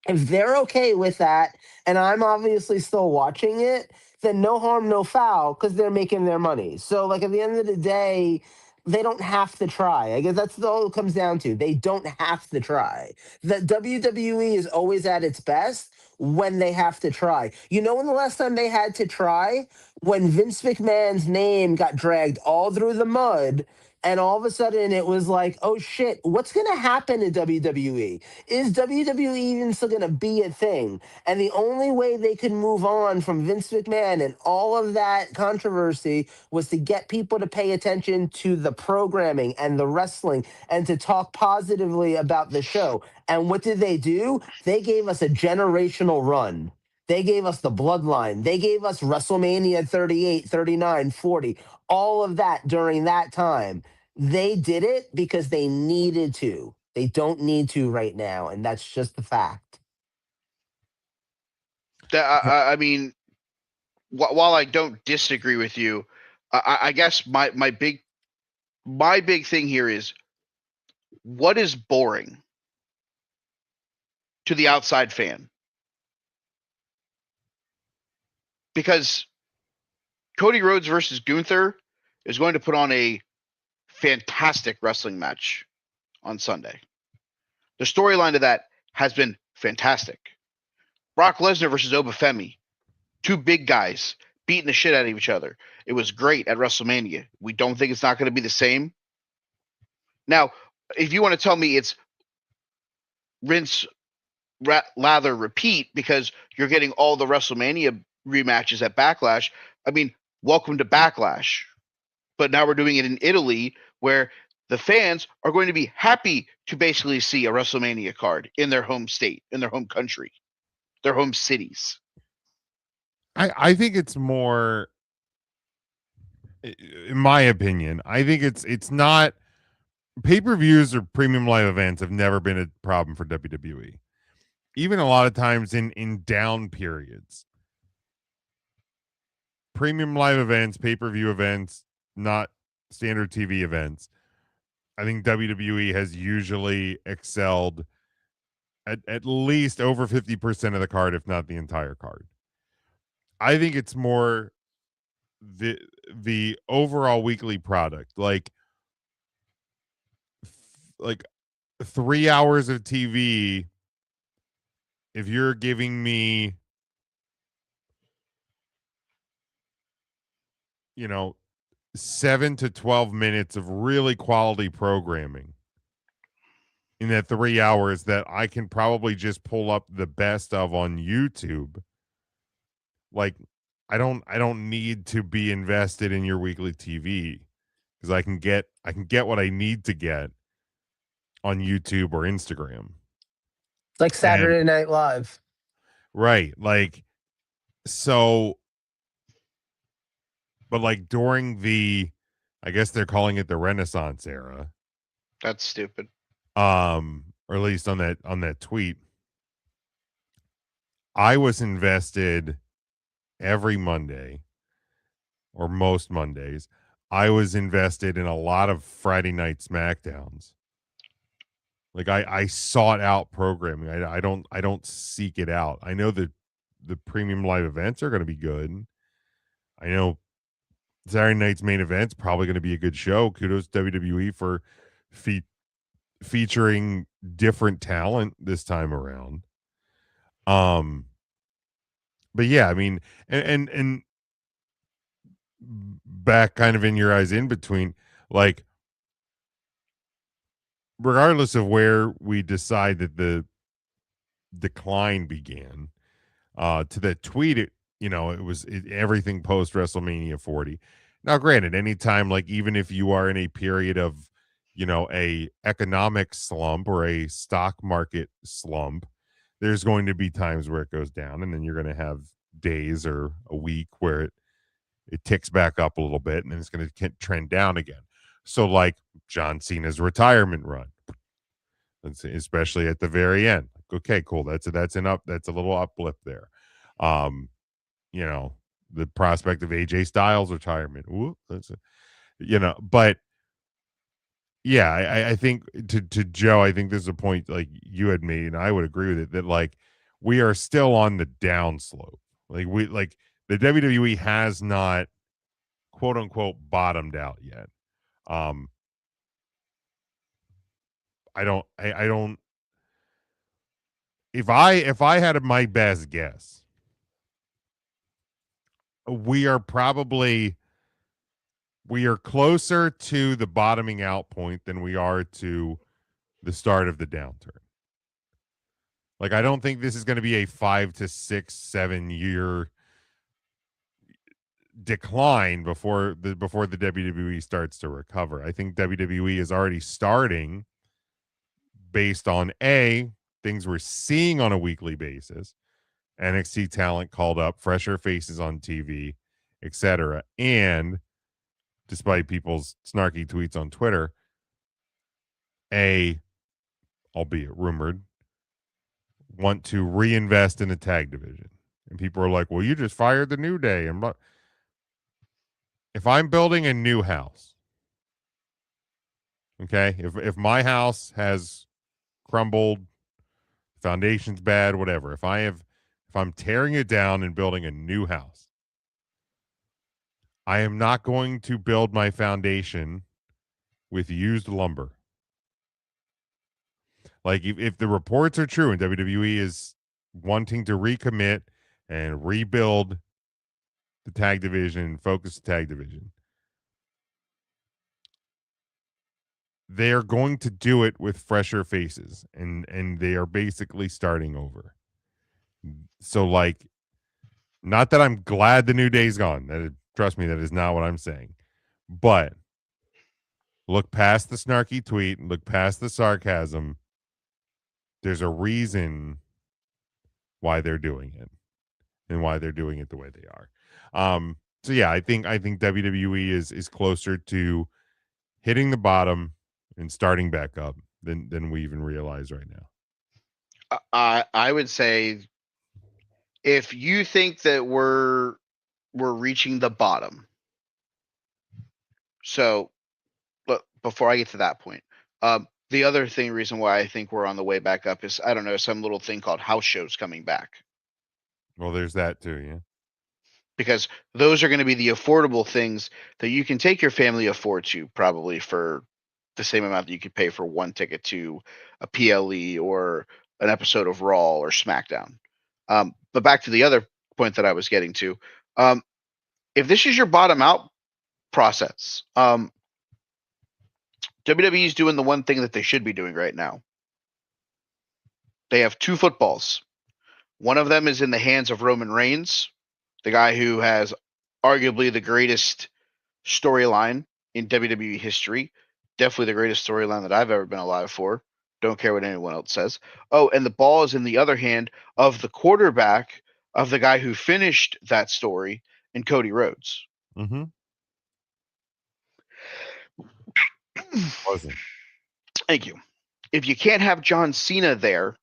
if they're okay with that, and I'm obviously still watching it, then no harm, no foul, because they're making their money. So, like at the end of the day, they don't have to try. I guess that's all it comes down to. They don't have to try. The WWE is always at its best when they have to try. You know when the last time they had to try? When Vince McMahon's name got dragged all through the mud And all of a sudden it was like, oh shit, what's going to happen in WWE? Is WWE even still going to be a thing? And the only way they could move on from Vince McMahon and all of that controversy was to get people to pay attention to the programming and the wrestling and to talk positively about the show. And what did they do? They gave us a generational run. They gave us the bloodline. They gave us WrestleMania 38, 39, 40, all of that during that time. They did it because they needed to. They don't need to right now. And that's just the fact. I mean, while I don't disagree with you, I guess my big thing here is, what is boring to the outside fan? Because Cody Rhodes versus Gunther is going to put on a fantastic wrestling match on Sunday. The storyline of that has been fantastic. Brock Lesnar versus Obafemi, two big guys beating the shit out of each other. It was great at WrestleMania. We don't think it's not going to be the same. Now, if you want to tell me it's rinse, lather, repeat because you're getting all the WrestleMania rematches at Backlash, I mean, welcome to Backlash. But now we're doing it in Italy, where the fans are going to be happy to basically see a WrestleMania card in their home state, in their home country, their home cities. I think it's more, in my opinion, I think it's not, pay-per-views or premium live events have never been a problem for WWE. Even a lot of times in down periods, premium live events, pay-per-view events, not standard TV events, I think WWE has usually excelled at least over 50% of the card, if not the entire card. I think it's more the overall weekly product, like 3 hours of TV. If you're giving me, 7 to 12 minutes of really quality programming in that 3 hours that I can probably just pull up the best of on YouTube, like I don't need to be invested in your weekly TV, because I can get what I need to get on YouTube or Instagram. It's like And Saturday Night Live. right, like, so, but like during the, I guess they're calling it the Renaissance era, That's stupid. or at least on that tweet, I was invested every Monday, or most Mondays. I was invested in a lot of Friday night SmackDowns. Like, I sought out programming. I don't seek it out. I know that the premium live events are going to be good. I know Saturday night's main event's probably going to be a good show. Kudos to WWE for featuring different talent this time around. But yeah, I mean, and back kind of in your eyes in between, like, regardless of where we decide that the decline began, to that tweet, it was everything post WrestleMania 40. Now, granted, anytime, like, even if you are in a period of, a economic slump or a stock market slump, there's going to be times where it goes down, and then you're going to have days or a week where it ticks back up a little bit, and then it's going to trend down again. So, like John Cena's retirement run, especially at the very end. Okay, cool. That's a little uplift there. Um, the prospect of AJ Styles retirement. Ooh, but yeah, I think to Joe, I think this is a point like you had made, and I would agree with it, that like we are still on the downslope. Like the WWE has not, quote unquote, bottomed out yet. Um, I don't. If I had my best guess, we are probably we are closer to the bottoming out point than we are to the start of the downturn. Like, I don't think this is going to be a 5 to 6, 7 year decline before the WWE starts to recover. I think WWE is already starting based on things we're seeing on a weekly basis, NXT talent called up, fresher faces on TV, etc. And despite people's snarky tweets on Twitter, albeit rumored, want to reinvest in the tag division. And people are like, well, you just fired the New Day. And if I'm building a new house, okay, if my house has crumbled, foundation's bad, whatever, if I'm tearing it down and building a new house, I am not going to build my foundation with used lumber. Like, if the reports are true and WWE is wanting to recommit and rebuild the tag division, focus the tag division, they are going to do it with fresher faces, and they are basically starting over. So, like, not that I'm glad the New Day's gone. Trust me, that is not what I'm saying. But look past the snarky tweet, look past the sarcasm. There's a reason why they're doing it and why they're doing it the way they are. So yeah, I think WWE is closer to hitting the bottom and starting back up than we even realize right now. I would say if you think that we're reaching the bottom, so but before I get to that point, the other reason why I think we're on the way back up is, I don't know, some little thing called house shows coming back, Well, there's that too, yeah. because those are going to be the affordable things that you can take your family afford to, probably for the same amount that you could pay for one ticket to a PLE or an episode of Raw or SmackDown. But back to the other point that I was getting to, if this is your bottom out process, WWE is doing the one thing that they should be doing right now. They have two footballs. One of them is in the hands of Roman Reigns, the guy who has arguably the greatest storyline in WWE history. Definitely the greatest storyline that I've ever been alive for. Don't care what anyone else says. Oh, and the ball is in the other hand of the quarterback of the guy who finished that story in Cody Rhodes. Mm-hmm. Wasn't. Thank you. If you can't have John Cena there,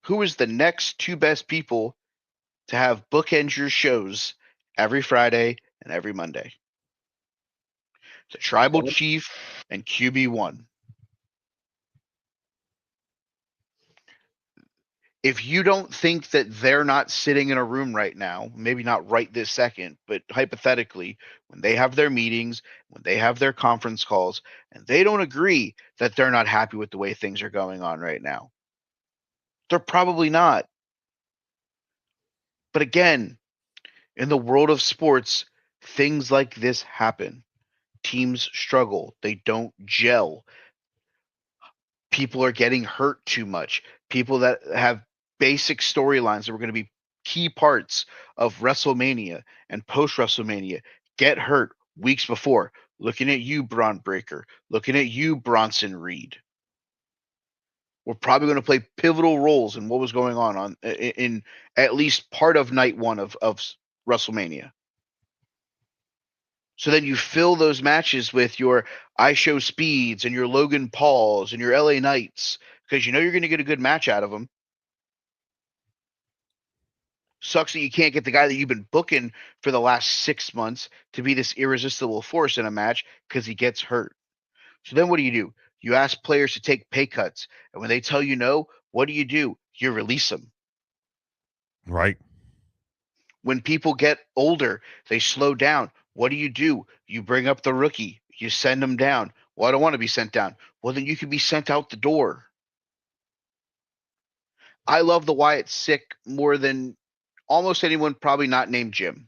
who is the next two best people to have bookend your shows every Friday and every Monday? The Tribal Chief and QB1. If you don't think that they're not sitting in a room right now, maybe not right this second, but hypothetically, when they have their meetings, when they have their conference calls, and they don't agree that they're not happy with the way things are going on right now, they're probably not. But again, in the world of sports, things like this happen. Teams struggle, they don't gel. People are getting hurt too much. People that have basic storylines that were going to be key parts of WrestleMania and post WrestleMania get hurt weeks before. Looking at you, Braun Breaker. Looking at you, Bronson Reed. We're probably going to play pivotal roles in what was going on in at least part of night one of WrestleMania. So then you fill those matches with your I Show Speeds and your Logan Pauls and your LA Knights, because you know you're going to get a good match out of them. Sucks that you can't get the guy that you've been booking for the last 6 months to be this irresistible force in a match because he gets hurt. So then what do? You ask players to take pay cuts. And when they tell you no, what do? You release them. Right. When people get older, they slow down. What do? You bring up the rookie. You send them down. Well, I don't want to be sent down. Well, then you can be sent out the door. I love the Wyatt Sick more than almost anyone, probably not named Jim.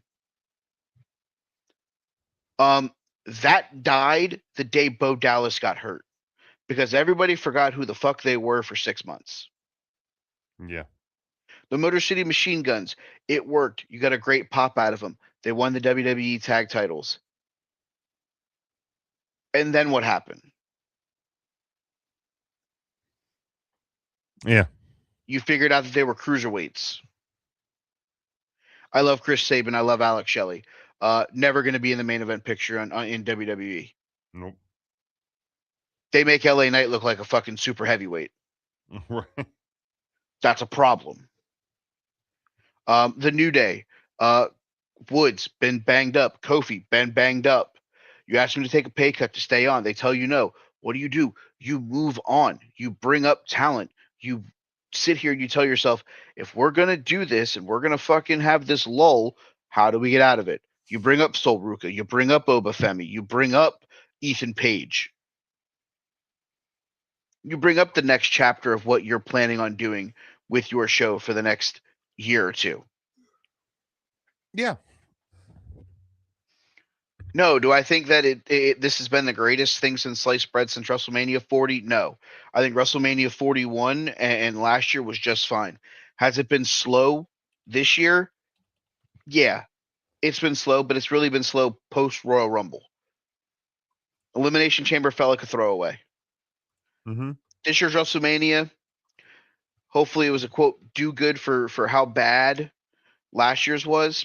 That died the day Bo Dallas got hurt because everybody forgot who the fuck they were for 6 months. Yeah. The Motor City Machine Guns, it worked. You got a great pop out of them. They won the WWE tag titles. And then what happened? Yeah. You figured out that they were cruiserweights. I love Chris Sabin. I love Alex Shelley. Never going to be in the main event picture in WWE. Nope. They make LA Knight look like a fucking super heavyweight. Right. That's a problem. The New Day, Woods been banged up. Kofi been banged up. You ask them to take a pay cut to stay on. They tell you no. What do? You move on. You bring up talent. You sit here and you tell yourself, if we're gonna do this and we're gonna fucking have this lull, how do we get out of it? You bring up Sol Ruka. You bring up Obafemi. You bring up Ethan Page. You bring up the next chapter of what you're planning on doing with your show for the next year or two. Yeah. No, do I think that this has been the greatest thing since sliced bread since WrestleMania 40? No. I think WrestleMania 41 and last year was just fine. Has it been slow this year? Yeah, it's been slow, but it's really been slow post Royal Rumble. Elimination Chamber felt like a throwaway. Mm-hmm. This year's WrestleMania, hopefully it was a quote do good for how bad last year's was.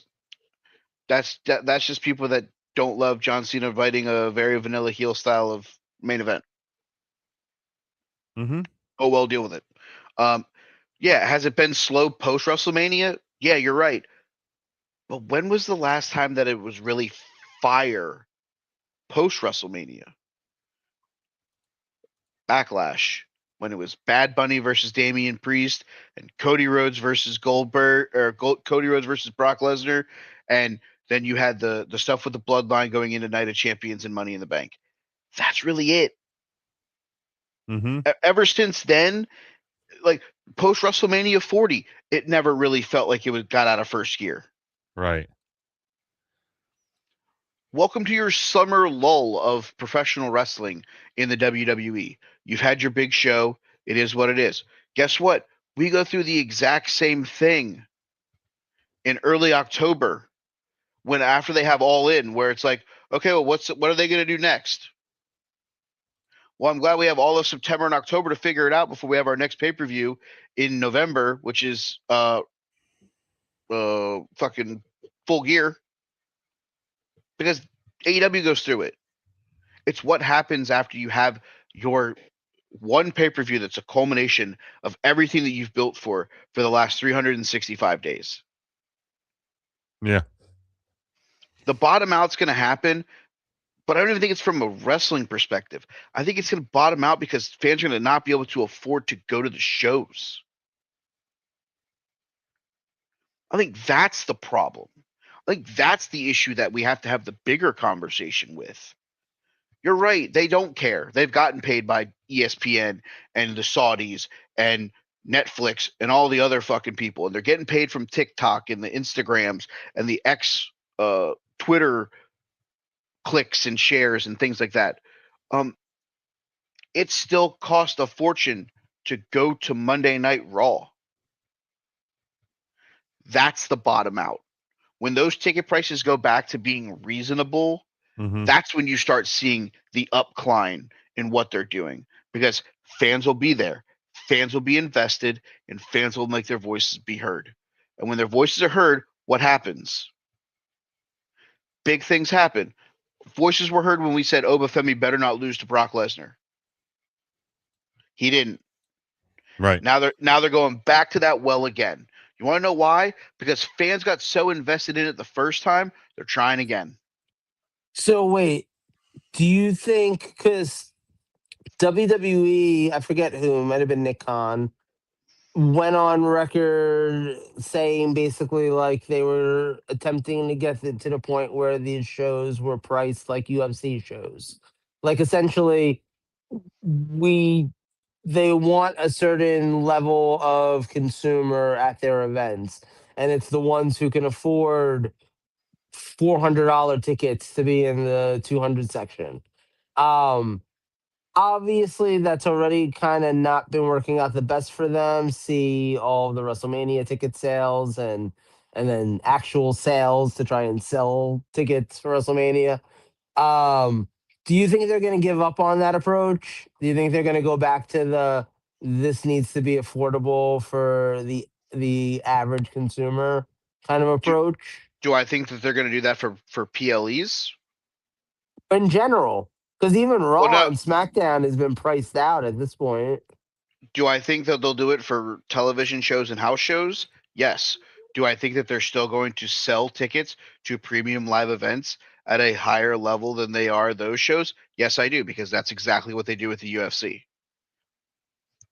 That's just people that don't love John Cena inviting a very vanilla heel style of main event. Mm-hmm. Oh well, deal with it. Yeah, has it been slow post WrestleMania? Yeah, you're right. But when was the last time that it was really fire post WrestleMania? Backlash, when it was Bad Bunny versus Damian Priest and Cody Rhodes versus Goldberg, or Cody Rhodes versus Brock Lesnar, and then you had the stuff with the Bloodline going into Night of Champions and Money in the Bank. That's really it. Mm-hmm. Ever since then, like post WrestleMania 40, it never really felt like it got out of first gear. Right. Welcome to your summer lull of professional wrestling in the WWE. You've had your big show. It is what it is. Guess what? We go through the exact same thing in early October when after they have All In, where it's like, okay, well, what are they going to do next? Well, I'm glad we have all of September and October to figure it out before we have our next pay per view in November, which is fucking Full Gear, because AEW goes through it. It's what happens after you have your one pay per view that's a culmination of everything that you've built for the last 365 days. Yeah. The bottom out's going to happen, but I don't even think it's from a wrestling perspective. I think it's going to bottom out because fans are going to not be able to afford to go to the shows. I think that's the problem. I think that's the issue that we have to have the bigger conversation with. You're right. They don't care. They've gotten paid by ESPN and the Saudis and Netflix and all the other fucking people. And they're getting paid from TikTok and the Instagrams and the Twitter clicks and shares and things like that. It still cost a fortune to go to Monday Night Raw. That's the bottom out. When those ticket prices go back to being reasonable, that's when you start seeing the upcline in what they're doing, because fans will be there, fans will be invested, and fans will make their voices be heard. And when their voices are heard, what happens? Big things happen. Voices were heard when we said Obafemi better not lose to Brock Lesnar. He didn't. Right. Now they're going back to that well again. You want to know why? Because fans got so invested in it the first time, they're trying again. So wait, do you think, because WWE, I forget who, it might have been Nick Khan, went on record saying basically like they were attempting to get it to the point where these shows were priced like UFC shows. Like essentially, we they want a certain level of consumer at their events, and it's the ones who can afford $400 tickets to be in the 200 section. Um, Obviously, that's already kind of not been working out the best for them. See all of the WrestleMania ticket sales and then actual sales to try and sell tickets for WrestleMania. Um, do you think they're going to give up on that approach? Do you think they're going to go back to the this needs to be affordable for the average consumer kind of Do approach do I think that they're going to do that for PLEs? in general? Because even Well, Raw no. and SmackDown has been priced out at this point. Do I think that they'll do it for television shows and house shows? Yes. Do I think that they're still going to sell tickets to premium live events at a higher level than they are those shows? Yes, I do, because that's exactly what they do with the UFC.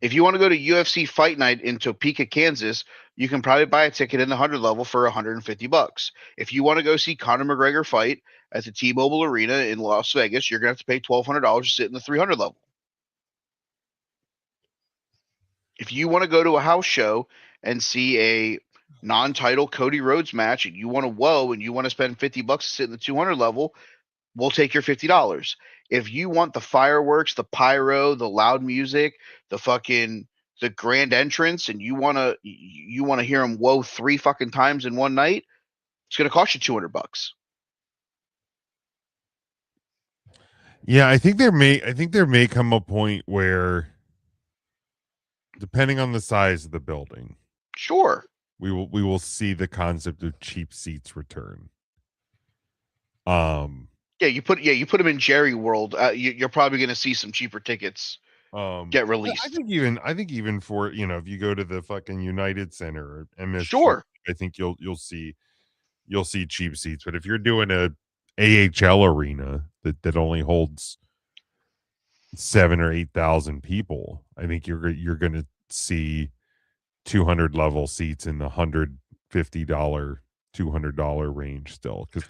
If you want to go to UFC Fight Night in Topeka, Kansas, you can probably buy a ticket in the 100 level for $150. If you want to go see Conor McGregor fight at the T-Mobile Arena in Las Vegas, you're going to have to pay $1,200 to sit in the 300 level. If you want to go to a house show and see a non-title Cody Rhodes match and you want to and you want to spend $50 to sit in the 200 level, we'll take your $50. If you want the fireworks, the pyro, the loud music, the grand entrance, and you want to hear them whoa 3 fucking times in one night, it's going to cost you $200. Yeah, I think there may come a point where, depending on the size of the building, Sure. we will see the concept of cheap seats return. Yeah, you put them in Jerry World. You're probably going to see some cheaper tickets get I released. think even for, if you go to the fucking United Center or MSG, Sure. I think you'll see cheap seats. But if you're doing a AHL arena that only holds 7 or 8,000 people, I think you're going to see 200 level seats in the $150, $200 range still, because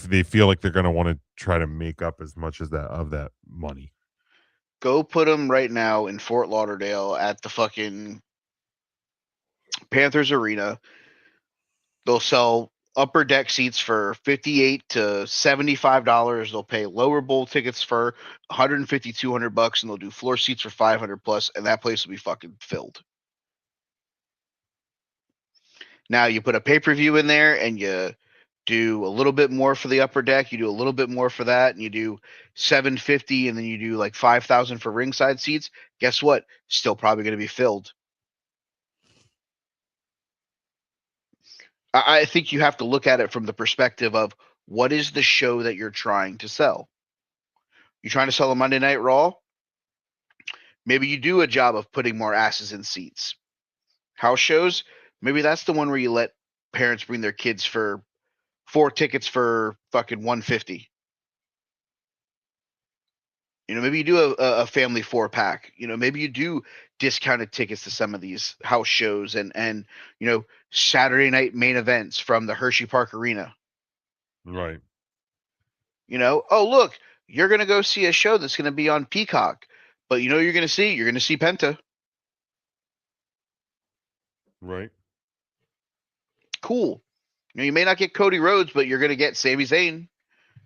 they feel like they're going to want to try to make up as much as that money. Go put them right now in Fort Lauderdale at the fucking Panthers Arena. They'll sell upper deck seats for $58 to $75. They'll pay lower bowl tickets for $150, $200, and they'll do floor seats for 500 plus, and that place will be fucking filled. Now you put a pay-per-view in there and you do a little bit more for the upper deck, you do a little bit more for that, and you do 750 and then you do like 5,000 for ringside seats. Guess what? Still probably going to be filled. I think you have to look at it from the perspective of what is the show that you're trying to sell. You're trying to sell a Monday Night Raw? Maybe you do a job of putting more asses in seats. House shows? Maybe that's the one where you let parents bring their kids for 4 tickets for fucking $150. Maybe you do a family 4-pack. Maybe you do discounted tickets to some of these house shows and Saturday night main events from the Hershey Park Arena. Right. Oh look, you're gonna go see a show that's gonna be on Peacock, but you're gonna see Penta. Right. Cool. You may not get Cody Rhodes, but you're gonna get Sami Zayn.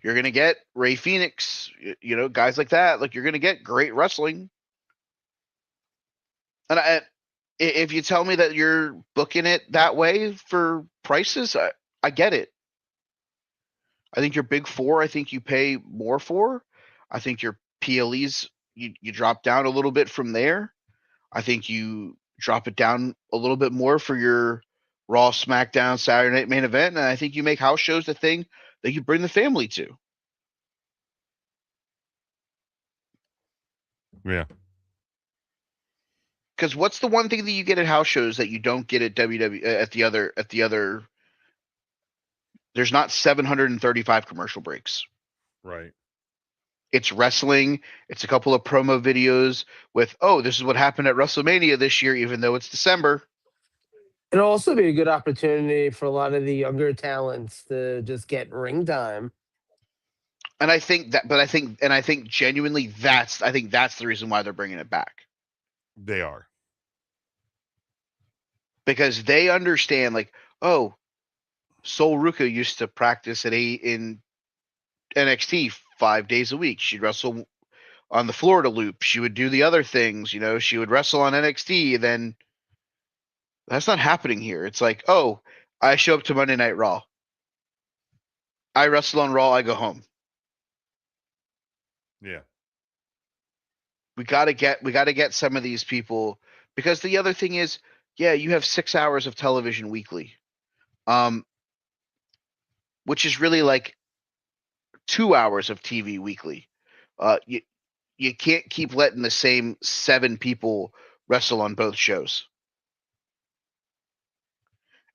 You're gonna get Ray Phoenix. Guys like that. Like, you're gonna get great wrestling. And if you tell me that you're booking it that way for prices, I get it. I think your big four, I think you pay more for. I think your PLEs, you drop down a little bit from there. I think you drop it down a little bit more for your Raw, SmackDown, Saturday Night Main Event, and I think you make house shows the thing that you bring the family to. Yeah. Because what's the one thing that you get at house shows that you don't get at WWE at the other? There's not 735 commercial breaks. Right. It's wrestling. It's a couple of promo videos with, oh, this is what happened at WrestleMania this year, even though it's December. It'll also be a good opportunity for a lot of the younger talents to just get ring time. And I think genuinely that's the reason why they're bringing it back. They are. Because they understand, like, oh, Sol Ruka used to practice in NXT 5 days a week. She'd wrestle on the Florida loop. She would do the other things. She would wrestle on NXT. Then that's not happening here. It's like, oh, I show up to Monday Night Raw. I wrestle on Raw. I go home. Yeah. We gotta get some of these people, because the other thing is, yeah, you have 6 hours of television weekly, which is really like 2 hours of TV weekly. You can't keep letting the same 7 people wrestle on both shows.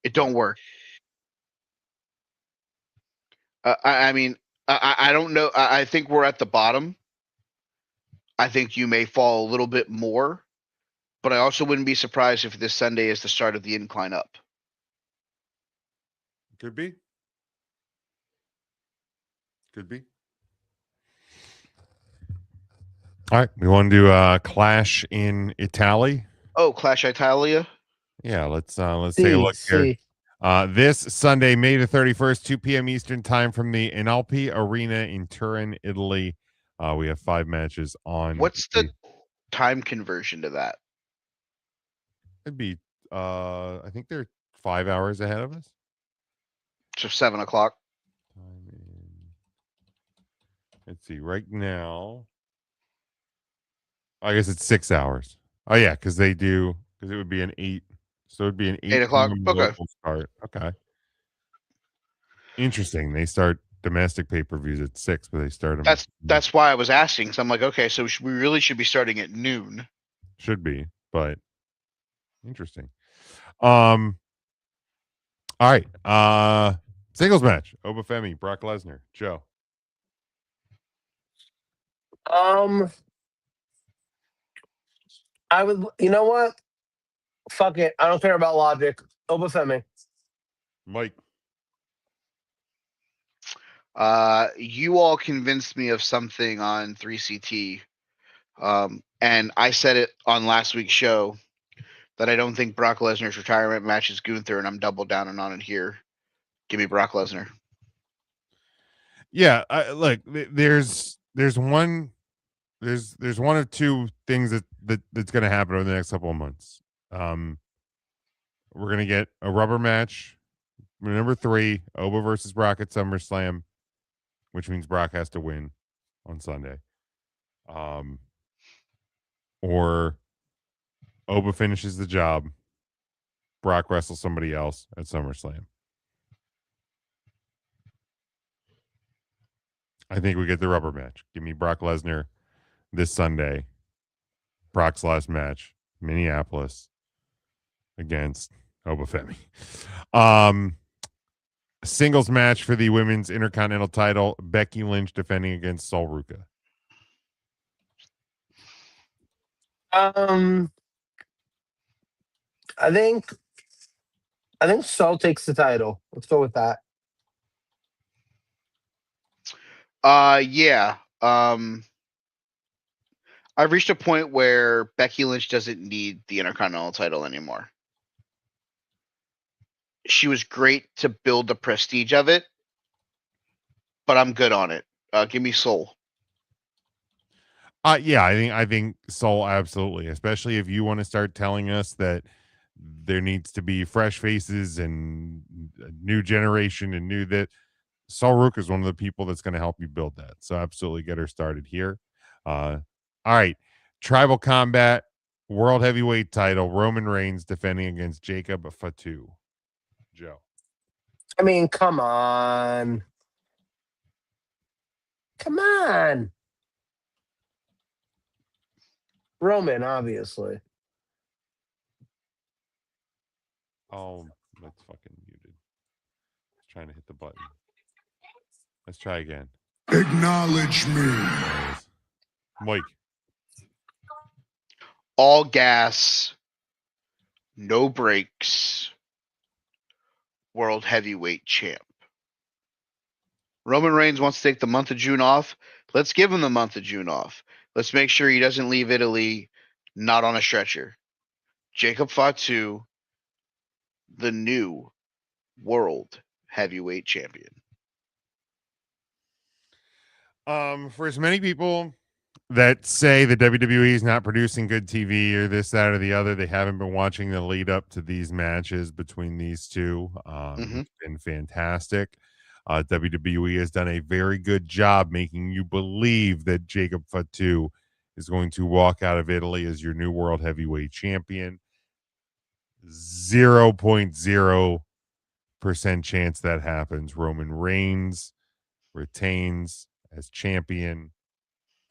It don't work. I mean, I don't know. I think we're at the bottom. I think you may fall a little bit more, but I also wouldn't be surprised if this Sunday is the start of the incline up. Could be. Could be. All right. We want to do Clash in Italy. Oh, Clash Italia. Yeah, let's take a look here. This Sunday, May the 31st, 2 p.m. Eastern time from the Inalpi Arena in Turin, Italy. We have 5 matches on. What's the time conversion to that? It'd be I think they're 5 hours ahead of us. So 7:00. Let's see. Right now, I guess it's 6 hours. Oh yeah, because it would be an 8. So it'd be an 8 o'clock. Okay. Start. Okay. Interesting. They start domestic pay-per-views at 6, but they start them. That's why I was asking. So I'm like, okay, so we really should be starting at noon. Should be, but interesting. All right. Singles match. Obafemi, Brock Lesnar, Joe. I would. You know what? Fuck it. I don't care about logic. Obafemi. Mike. You all convinced me of something on 3CT. And I said it on last week's show that I don't think Brock Lesnar's retirement match is Gunther, and I'm double downing on it here. Give me Brock Lesnar. Yeah, look, there's one of two things that's going to happen over the next couple of months. We're going to get a rubber match, number 3, Oba versus Brock at SummerSlam, which means Brock has to win on Sunday. Or Oba finishes the job, Brock wrestles somebody else at SummerSlam. I think we get the rubber match. Give me Brock Lesnar this Sunday. Brock's last match, Minneapolis, against Obafemi. Singles match for the women's Intercontinental title, Becky Lynch defending against Sol Ruka. I think Sol takes the title. Let's go with that. Yeah. I've reached a point where Becky Lynch doesn't need the Intercontinental title anymore. She was great to build the prestige of it, but I'm good on it. Give me Sol. Yeah, I think Sol, absolutely, especially if you want to start telling us that there needs to be fresh faces and a new generation and new that. Sol Ruka is one of the people that's going to help you build that. So absolutely get her started here. All right. Tribal Combat World Heavyweight title, Roman Reigns defending against Jacob Fatu. Joe. I mean, come on. Come on. Roman, obviously. Oh, that's fucking muted. Just trying to hit the button. Let's try again. Acknowledge me. Mike. All gas, no brakes, World Heavyweight champ. Roman Reigns wants to take the month of June off. Let's give him the month of June off. Let's make sure he doesn't leave Italy not on a stretcher. Jacob Fatu, the new World heavyweight champion. For as many people that say the WWE is not producing good TV or this, that, or the other, they haven't been watching the lead up to these matches between these two. It's been fantastic. WWE has done a very good job making you believe that Jacob Fatu is going to walk out of Italy as your new world heavyweight champion. 0.0% chance that happens. Roman Reigns retains as champion.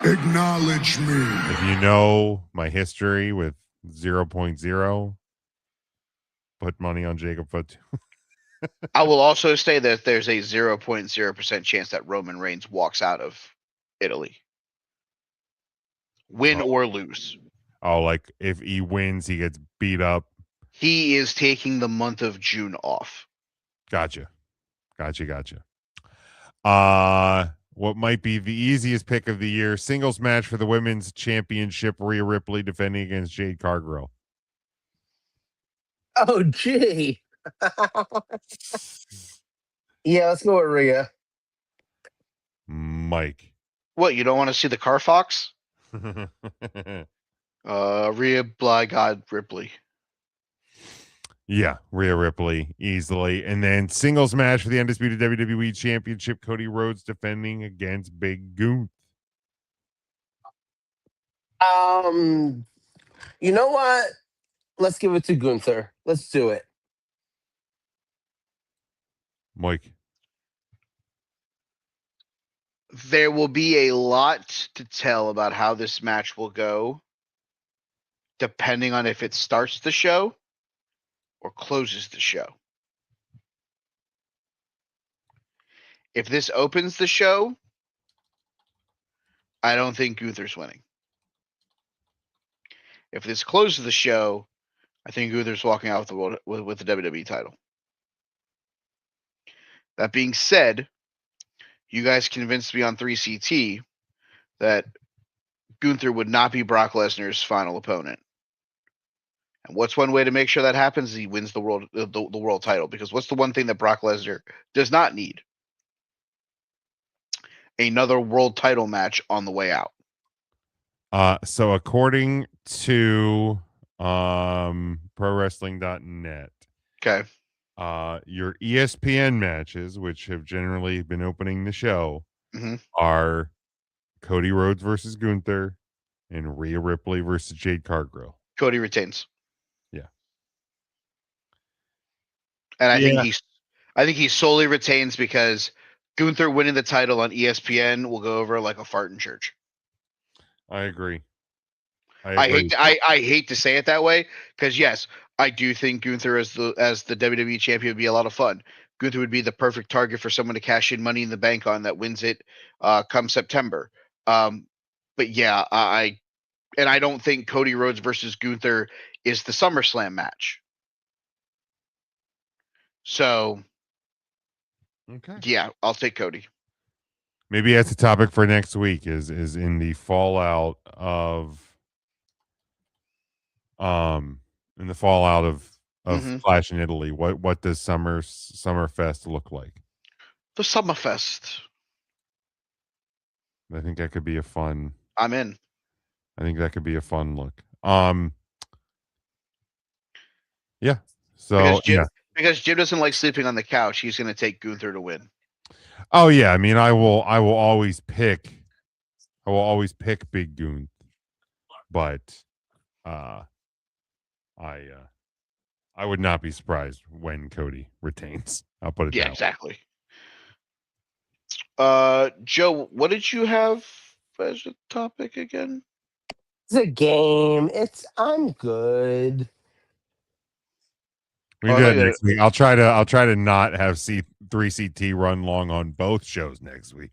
Acknowledge me. If you know my history with 0.0, put money on Jacob Fatu. I will also say that there's a 0.0% chance that Roman Reigns walks out of Italy. Win or lose. Oh, like if he wins, he gets beat up. He is taking the month of June off. Gotcha. What might be the easiest pick of the year? Singles match for the women's championship. Rhea Ripley defending against Jade Cargill. Oh, gee. Yeah, let's go with Rhea. Mike. What, you don't want to see the Car Fox? Rhea, by God, Ripley. Yeah, Rhea Ripley easily. And then singles match for the undisputed WWE Championship, Cody Rhodes defending against Big Gunther. You know what? Let's give it to Gunther. Let's do it. Mike. There will be a lot to tell about how this match will go, depending on if it starts the show or closes the show. If this opens the show, I don't think Gunther's winning. If this closes the show, I think Gunther's walking out with the WWE title. That being said, you guys convinced me on 3CT that Gunther would not be Brock Lesnar's final opponent. And what's one way to make sure that happens? He wins the world title. Because what's the one thing that Brock Lesnar does not need? Another world title match on the way out. So according to ProWrestling.net, Okay. your ESPN matches, which have generally been opening the show, Mhm. are Cody Rhodes versus Gunther and Rhea Ripley versus Jade Cargill. Cody retains. Yeah. And I think he solely retains because Gunther winning the title on ESPN will go over like a fart in church. I agree. I hate to say it that way because yes, I do think Gunther as the WWE champion would be a lot of fun. Gunther would be the perfect target for someone to cash in Money in the Bank on that wins it come September. But yeah, I don't think Cody Rhodes versus Gunther is the SummerSlam match. So Okay. yeah, I'll take Cody. Maybe that's a topic for next week. Is in the fallout of Clash in Italy. What does Summerfest look like? The Summerfest. I think that could be a fun. I'm in. I think that could be a fun look. Yeah. So because Jim doesn't like sleeping on the couch, he's going to take Gunther to win. Oh yeah, I mean, I will always pick Big Gunther, but I would not be surprised when Cody retains. I'll put it Yeah, that exactly. Joe, what did you have as a topic again? It's a game. I'm good. We can do that next week. I'll try to not have 3CT run long on both shows next week.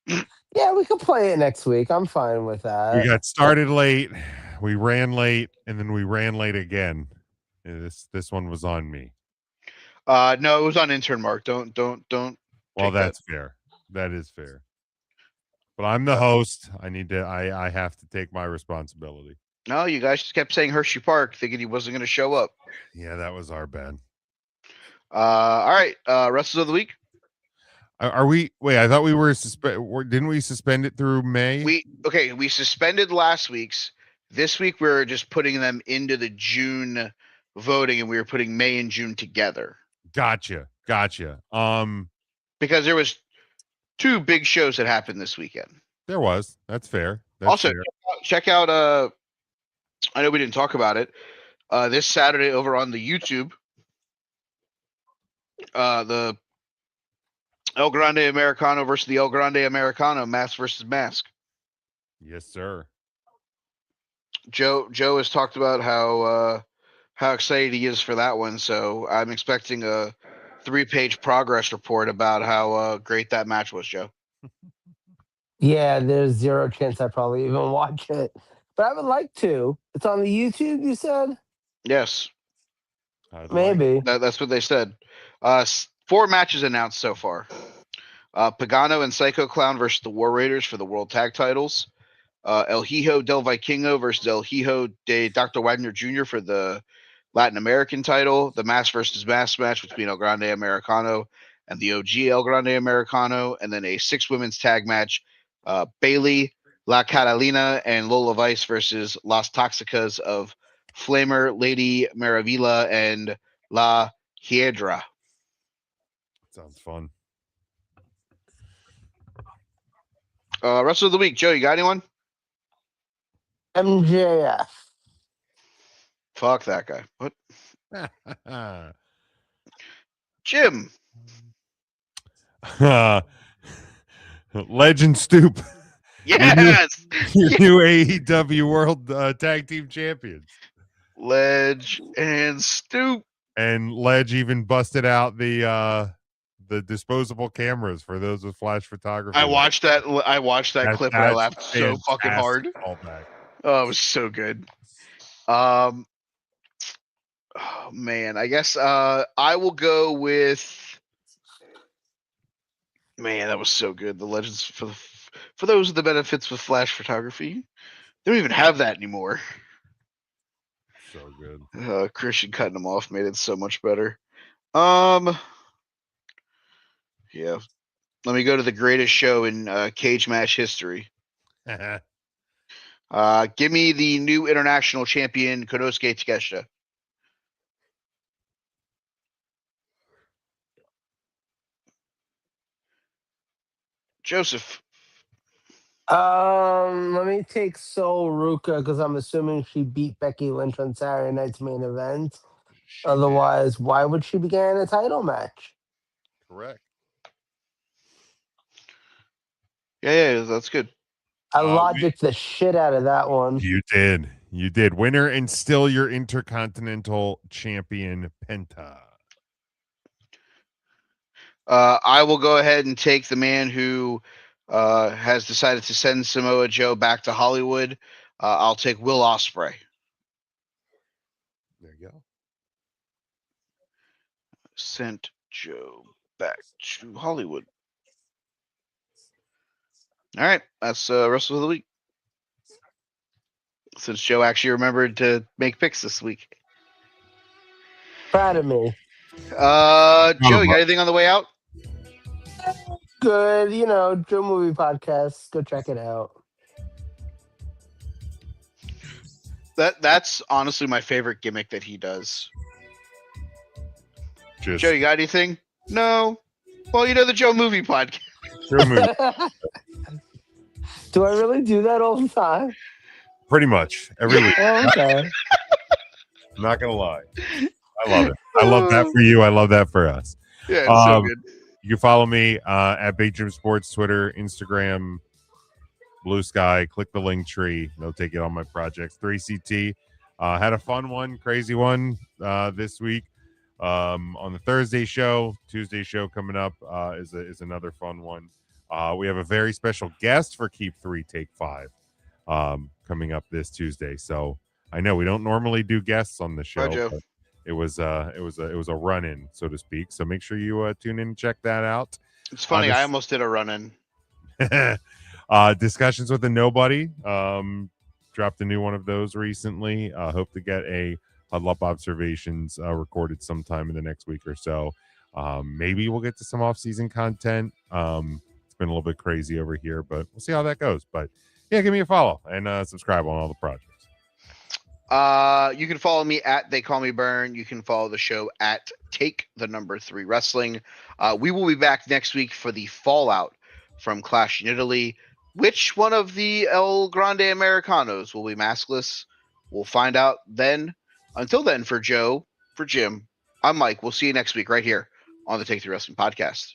Yeah, we could play it next week. I'm fine with that. We got started late, we ran late, and then we ran late again. This one was on me. No, it was on intern Mark. Don't. Well, that's fair. That is fair. But I'm the host. I have to take my responsibility. No, you guys just kept saying Hershey Park, thinking he wasn't going to show up. Yeah, that was our bad. All right. Wrestlers of the week. Are we? Wait, I thought we were Didn't we suspend it through May? We suspended last week's. This week we're just putting them into the June voting, and we were putting May and June together Gotcha. because there was 2 big shows that happened this weekend. There was. That's fair. That's Also, fair. check out. I know we didn't talk about it. This Saturday over on the YouTube, the El Grande Americano versus the El Grande Americano, mask versus mask. Yes, sir. Joe has talked about how excited he is for that one. So I'm expecting a 3-page progress report about how great that match was, Joe. Yeah, there's zero chance I probably even watch it, but I would like to. It's on the YouTube, you said? Yes, Maybe. that's what they said. 4 matches announced so far. Pagano and Psycho Clown versus the War Raiders for the World Tag Titles. El Hijo del Vikingo versus El Hijo de Dr. Wagner Jr. for the Latin American title. The mask versus mask match between El Grande Americano and the OG El Grande Americano. And then a 6 women's tag match. Bailey, La Catalina, and Lola Vice versus Las Toxicas of Flamer, Lady Maravilla, and La Hiedra. Sounds fun. Wrestler of the week, Joe, you got anyone? MJF. Fuck that guy. What? Jim. Legend Stoop. Yes. Your new AEW World Tag Team Champions. Ledge and Stoop. And Ledge even busted out the disposable cameras for those with flash photography. I watched that clip and I laughed so fucking hard. Callback. Oh, it was so good. Oh man, I guess I will go with. Man, that was so good. The Legends for those with the benefits with flash photography. They don't even have that anymore. So good. Christian cutting them off made it so much better. Yeah. Let me go to the greatest show in cage match history. Give me the new international champion, Konosuke Takeshita. Joseph. Let me take Sol Ruka because I'm assuming she beat Becky Lynch on Saturday night's main event. Otherwise, why would she be getting a title match? Correct. Yeah, that's good. I logicked the shit out of that one. You did. Winner and still your Intercontinental Champion, Penta. I will go ahead and take the man who has decided to send Samoa Joe back to Hollywood. I'll take Will Ospreay. There you go. Sent Joe back to Hollywood. All right, that's Wrestle of the Week. Since Joe actually remembered to make picks this week. Proud of me. Joe, you got anything on the way out? Good, Joe Movie Podcast. Go check it out. That's honestly my favorite gimmick that he does. Joe, you got anything? No. Well, the Joe Movie Podcast. Joe Movie. Do I really do that all the time? Pretty much every week. Oh, okay. I'm not gonna lie. I love it. I love that for you. I love that for us. Yeah, it's so good. You can follow me at Big Jim Sports, Twitter, Instagram, Blue Sky. Click the link tree. They'll take it on my projects. 3CT. Had a fun one, crazy one this week. On the Thursday show, Tuesday show coming up is another fun one. We have a very special guest for Keep 3 Take 5 coming up this Tuesday. So I know we don't normally do guests on the show. But it was a run-in, so to speak. So make sure you tune in and check that out. It's funny. I almost did a run-in. Discussions with a Nobody. Dropped a new one of those recently. Hope to get a Huddle Up Observations recorded sometime in the next week or so. Maybe we'll get to some off-season content. It's been a little bit crazy over here, but we'll see how that goes. But yeah, give me a follow and subscribe on all the projects. You can follow me at They Call Me Burn. You can follow the show at Take3 Wrestling. We will be back next week for the fallout from Clash in Italy. Which one of the El Grande Americanos will be maskless? We'll find out then. Until then, for Joe, for Jim, I'm Mike. We'll see you next week right here on the Take3 Wrestling Podcast.